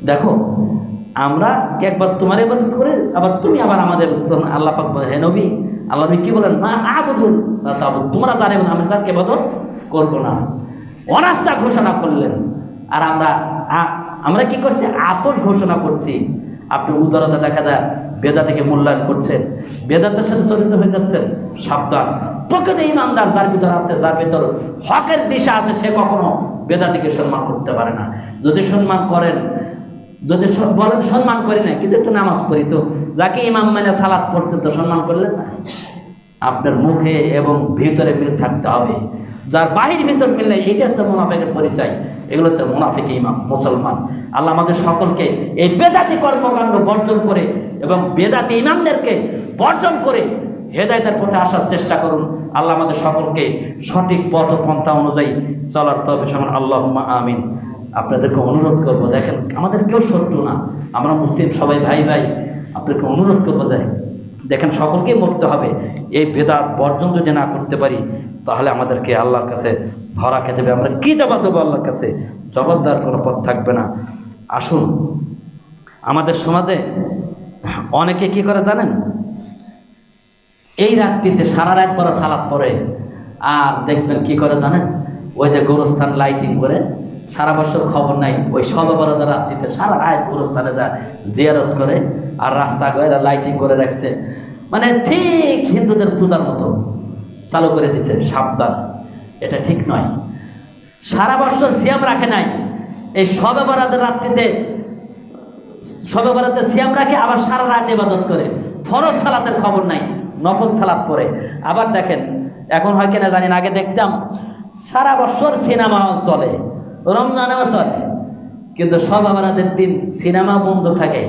দেখো আমরা একবার তোমার ইবাদত করে আবার তুমি আবার আমাদের আল্লাহ পাক বলে, হে নবী, আল্লাহ নবী কি বলেন? মা আবুদুন তোমরা জানেন আমি তার ইবাদত করবো না। অনাস্থা ঘোষণা করলেন। আর আমরা কি করছি? আপোষ ঘোষণা করছি। আপনি উদারতা দেখা যায় বেদাতিকে মূল্যায়ন করছেন, বেদাতের সাথে জড়িত হয়ে যাচ্ছেন। সাবধান, প্রকৃত ইমানদার যার ভিতর আছে, যার ভিতর হকের দিশা আছে, সে কখনো বেদাতিকে সম্মান করতে পারে না। যদি সম্মান করেন, যদি বলেন সম্মান করি না, কিন্তু একটু নামাজ পড়ি, তো যাকে ইমাম মানে সালাত পড়ছে তো সম্মান করলেন না। আপনার মুখে এবং ভিতরে মিল থাকতে হবে। যার বাহির ভিতর মিল নেই, এটা হচ্ছে মুনাফিকের পরিচয়। এগুলো হচ্ছে মুনাফিক ইমাম মুসলমান। আল্লাহ আমাদের সকলকে এই বেদাতি কর্মকাণ্ড বর্জন করে এবং বেদাতি ইমামদেরকে বর্জন করে হেদায়েতের পথে আসার চেষ্টা করুন। আল্লাহ আমাদের সকলকে সঠিক পথ পন্থা অনুযায়ী চলার তৌফিক দান। আল্লাহুম্মা আমিন। আপনাদেরকে অনুরোধ করবো, দেখেন আমাদের কেউ শত্রু না, আমরা মুসলিম সবাই ভাই ভাই। আপনাদেরকে অনুরোধ করবো, দেখেন সকলকেই মরতে হবে। এই বেদাত বর্জন যদি না করতে পারি, তাহলে আমাদেরকে আল্লাহর কাছে ধরা খেতে হবে। আমরা কী জবাব দেবো আল্লাহর কাছে? জবাব দেওয়ার কোনো পথ থাকবে না। আসুন, আমাদের সমাজে অনেকে কি করে জানেন? এই রাত্রিতে সারা রাত পরে সালাত পড়ে, আর দেখবেন কি করে জানেন? ওই যে গোরস্থান লাইটিং করে, সারা বছর খবর নাই, ওই শবে বরাতের রাত্রিতে সারা রাত গোরস্থানে যায়, জিয়ারত করে, আর রাস্তা গয়রা লাইটিং করে রাখছে, মানে ঠিক হিন্দুদের পূজার মতো চালু করে দিচ্ছে। সাবধান, এটা ঠিক নয়। সারা বছর সিয়াম রাখে নাই, এই শবে বরাতের রাত্রিতে শবে বরাতে সিয়াম রাখে, আবার সারা রাত ইবাদত করে। ফরজ সালাতের খবর নাই, নফল সালাত পড়ে। আবার দেখেন, এখন হয় কিনা জানি না, আগে দেখতাম সারা বছর সিনেমা হল চলে, রমজানেও চলে, কিন্তু শবে বরাতের দিন সিনেমা বন্ধ থাকে।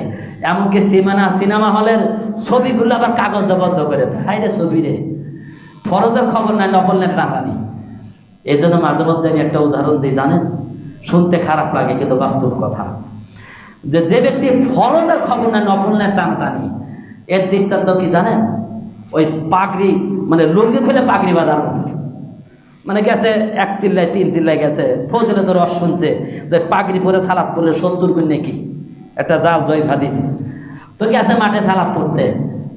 এমনকি সিনেমা হলের ছবিগুলো আবার কাগজ বন্ধ করে দেয়। হাই রে ছবি রে, ফরজের খবর নাই, নফল নেট টানানি। এই জন্য মাঝে মধ্যে আমি একটা উদাহরণ দিই, জানেন, শুনতে খারাপ লাগে কিন্তু বাস্তব কথা, যে ব্যক্তি ফরজের খবর নাই, নফল নেট টানটানি, এর দৃষ্টান্ত কি জানেন? ওই পাগড়ি, মানে লুঙ্গি খুলে পাগড়ি বাঁধার মতো, মানে গেছে 1 চিল্লায় 3 চিল্লায় গেছে, ফজলে তো রস শুনছে যে পাগড়ি পরে সালাত পড়লে 70 গুণ নাকি, একটা জাল জয় হাদিস। তো গেছে মাঠে সালাত পড়তে,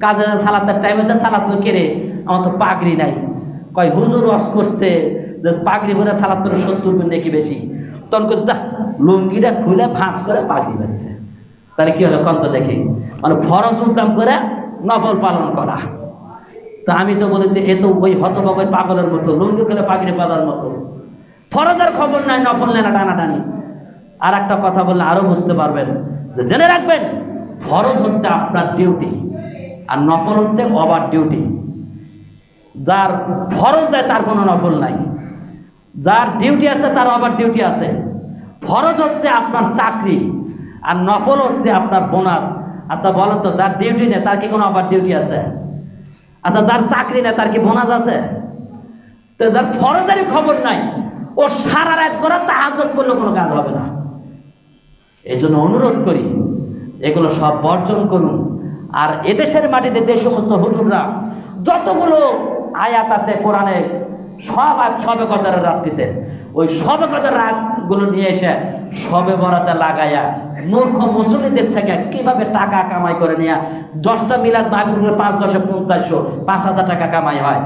কাজে সালাতের টাইম হচ্ছে, সালাত পড়ে কেড়ে আমার তো পাগড়ি নাই, কয় হুজুর রস করছে, যে পাগড়ি ভরে সালাত করে 70 গুণ নাকি বেশি, তখন করছে দা লুঙ্গিটা খুলে ভাঁজ করে পাগড়ি বেঁধেছে। তাহলে কি হলো কন্ত দেখি, মানে ফরজ উদ্যম করে নফল পালন করা। তো আমি তো বলি যে এ তো ওই হতভাবে পাগলের মতো, লুঙ্গি খুলে পাগড়ি বাঁধার মতো, ফরজের খবর নাই, নফল নেনা টানাটানি। আর একটা কথা বললে আরো বুঝতে পারবেন, যে জেনে রাখবেন ফরজ হচ্ছে আপনার ডিউটি আর নফল হচ্ছে ওভার ডিউটি। যার ফরজ দেয় তার কোনো নফল নাই, যার ডিউটি আছে তার ওভার ডিউটি আছে। ফরজ হচ্ছে আপনার চাকরি আর নফল হচ্ছে আপনার বোনাস। আচ্ছা বলেন তো, যার ডিউটি নেই তার কি কোনো ওভার ডিউটি আছে? আচ্ছা যার চাকরি নেই তার কি বোনাস আছে? তো যার ফরজেরই খবর নাই, ও সারা রাত করে তাহাজ্জুদ করলে কোনো কাজ হবে না। এই জন্য অনুরোধ করি এগুলো সব বর্জন করুন। আর এদেশের মাটিতে যে সমস্ত হুজুররা যতগুলো আয়াত আছে কোরআনে, সব সবে কদরের রাত্রিতে ওই সবে কদরের রাতগুলো নিয়ে এসে সবে বরাতে লাগাইয়া মূর্খ মুসল্লিদের থেকে কিভাবে টাকা কামাই করে নিয়ে 10টা মিলাদ মাহফিল 5 10 50 5,000 টাকা কামাই হয়।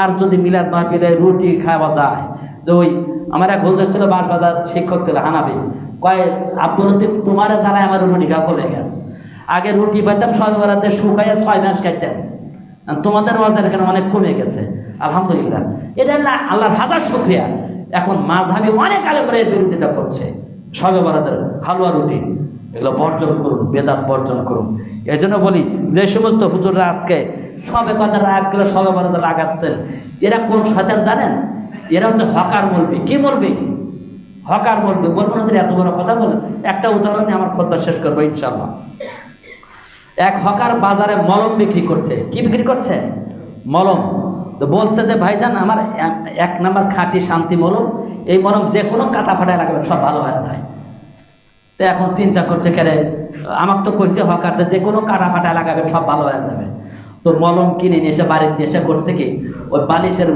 আর যদি মিলাদ মাহফিলে রুটি খাওয়া যায়, তো ওই আমার এক হুজুর ছিল, বাজার শিক্ষক ছিল, হানাবি, কয় আব্দুল তোমার জ্বালায় আমার রুটি খাওয়া কমে গেছে। আগে রুটি পাইতাম সবে বরাতে শুকাইয়া 6 মাস খাইতাম, তোমাদের ওয়াজের এখানে অনেক কমে গেছে আলহামদুলিল্লাহ। এটা না আল্লাহর হাজার শুকরিয়া। এখন মাঝহাবি অনেক আলেমরা এর বিরোধিতা করছে, সবে বরাতের হালুয়া রুটি এগুলো বর্জন করুন, বেদাত বর্জন করুন। এই জন্য বলি যে সমস্ত হুজুররা আজকে সবে কথা রাগগুলো সবে বরাতে লাগাচ্ছেন, এরা কোন শয়তান জানেন? এরা হচ্ছে হকার মলবি। কি মলবি? হকার মলবি। বলবো না যে এত বড় কথা বলেন। একটা উদাহরণ দিয়ে আমার কথা শেষ করবো ইনশাল্লাহ। এক হকার বাজারে মলম বিক্রি করছে। কি বিক্রি করছে? মলম। তো বলছে যে ভাইজান আমার 1 নাম্বার খাঁটি শান্তি মলম, এই মলম যে কোনো কাটা ফাটায় লাগাবে সব ভালো হয়ে যায়। তো এখন চিন্তা করছে কেরে, আমাকে তো কইছে হকার যে কোনো কাটা ফাটায় লাগাবে সব ভালো হয়ে যাবে। তো মলম কিনে নিয়ে এসে বাড়িতে এসে করছে কি, ওই বালিশের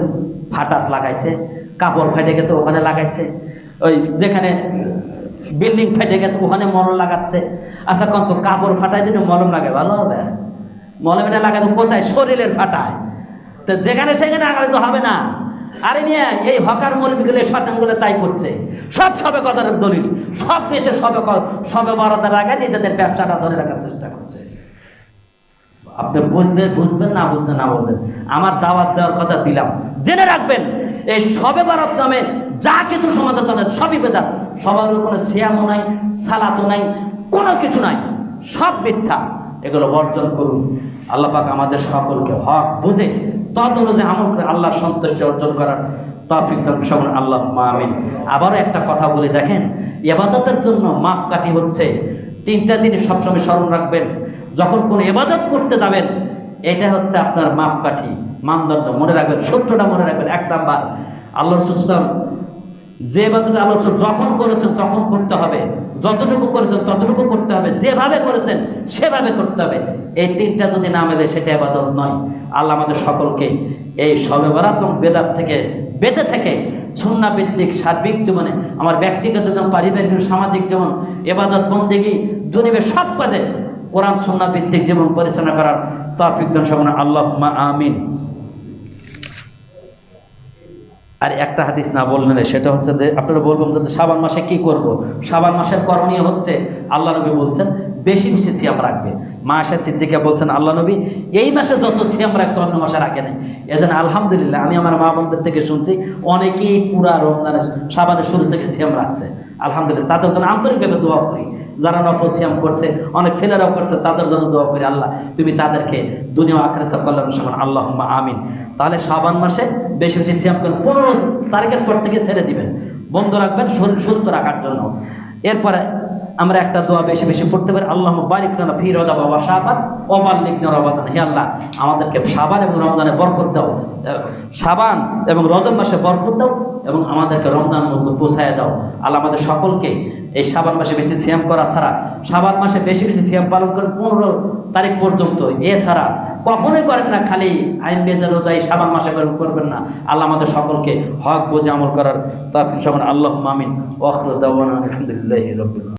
ফাটাত লাগাইছে, কাপড় ফেটে গেছে ওখানে লাগাইছে, ওই যেখানে বিল্ডিং ফেটে গেছে ওখানে মলম লাগাচ্ছে। আচ্ছা কোন তো কাপড় ফাটায় যদি মলম লাগে ভালো হবে? মলম এটা লাগাতে কোথায়? শরীরের ফাটায়। তো যেখানে সেখানে লাগালে তো হবে না। আরে নিয়ে এই হকার মলবিগুলো শতাংগুলো তাই করছে, সব সবে কদরের দলিল, সব দেশে সবে বরাতে লাগায় নিজেদের ব্যবসাটা ধরে রাখার চেষ্টা করছে। আপনি বুঝবেন না বুঝবেন। আমার দাওয়াত দেওয়ার কথা দিলাম, জেনে রাখবেন এই সবে বরাত নামে যা কিছু সমাজে চলে সবই বেদাত। সবার কোনো সিয়ামও নাই, সালাতও নাই, কোনো কিছু নাই, সব মিথ্যা। এগুলো বর্জন করুন। আল্লাহ পাক আমাদের সকলকে হক বুঝে তদ অনুযায়ী আমল করে আল্লাহর সন্তুষ্টি অর্জন করার তৌফিক দান করুন। আল্লাহ আমিন। আবারও একটা কথা বলে দেখেন, ইবাদতের জন্য মাপকাঠি হচ্ছে 3টা জিনিস সবসময় স্মরণ রাখবেন। যখন কোনো ইবাদত করতে যাবেন, এটা হচ্ছে আপনার মাপকাঠি, মানদণ্ড মনে রাখবেন। সূত্রটা মনে রাখবেন। 1 নাম্বার, আল্লাহর রাসূল যে ইবাদত আল্লাহ যখন করেছেন তখন করতে হবে, যতটুকু করেছেন ততটুকু করতে হবে, যেভাবে করেছেন সেভাবে করতে হবে। এই 3টা যদি না মেলে সেটা ইবাদত নয়। আল্লাহ আমাদের সকলকে এই শবে বরাত এবং বেদাত থেকে বেঁচে থেকে সুন্নাহ ভিত্তিক সার্বিক জীবনে, আমার ব্যক্তিগত জীবন, পারিবারিক সামাজিক জীবন, ইবাদত বন্দেগী দুনিয়ার সব কাজে কোরআন সুন্নাহ ভিত্তিক জীবন পরিচালনা করার তৌফিক দান করুন। আল্লাহুম্মা আমিন। আর একটা হাদিস না বললেন, সেটা হচ্ছে যে আপনারা বলবেন যে শাবান মাসে কি করব। শাবান মাসের করণীয় হচ্ছে আল্লাহ নবী বলছেন বেশি বেশি সিয়াম রাখবে। মা আয়েশা সিদ্দিকা বলছেন আল্লাহ নবী এই মাসে যত সিয়াম রাখতে অন্য মাসে রাখে নাই। এজন্য আলহামদুলিল্লাহ আমি আমার মা বোনদের থেকে শুনছি অনেকেই পুরা রমজানের শাবানের শুরু থেকে সিয়াম রাখছে। আলহামদুলিল্লাহ, তাদের জন্য আন্তরিকভাবে দোয়া করি। যারা নফল সিয়াম করছে, অনেক ছেলেরাও করছে, তাদের জন্য দোয়া করি আল্লাহ তুমি তাদেরকে দুনিয়া ও আখিরাতে কল্যাণ সমান। আল্লাহুম্মা আমিন। তাহলে শাবান মাসে বেশি বেশি সিয়াম করেন। 15 তারিখের পর থেকে ছেড়ে দিবেন, বন্ধ রাখবেন শরীর সুস্থ রাখার জন্য। এরপরে আমরা একটা দোয়া বেশি বেশি পড়তে পারি, আল্লাহুম্মা বারিক লানা ফি রজব ওয়া শাবান ওয়া বাল্লিগনা রমাদান। হে আল্লাহ আমাদেরকে শাবান এবং রমজানে বরকত দাও, শাবান এবং রজব মাসে বরকত দাও এবং আমাদেরকে রমজানের মধ্যে পৌঁছায় দাও। আল্লাহ আমাদের সকলকে এই শাবান মাসে বেশি সিয়াম করা ছাড়া, শাবান মাসে বেশি বেশি সিয়াম পালন করেন 15 তারিখ পর্যন্ত, এছাড়া কখনোই করেন না। খালি আইন বেজার রোজাই শাবান মাসে করবেন না। আল্লাহ আমাদের সকলকে হক বুঝে আমল করার তৌফিক দান করুন। আল্লাহুম্মা আমিন। ওয়া আখিরু দাওয়ানা আলহামদুলিল্লাহি রাব্বিল আলামিন।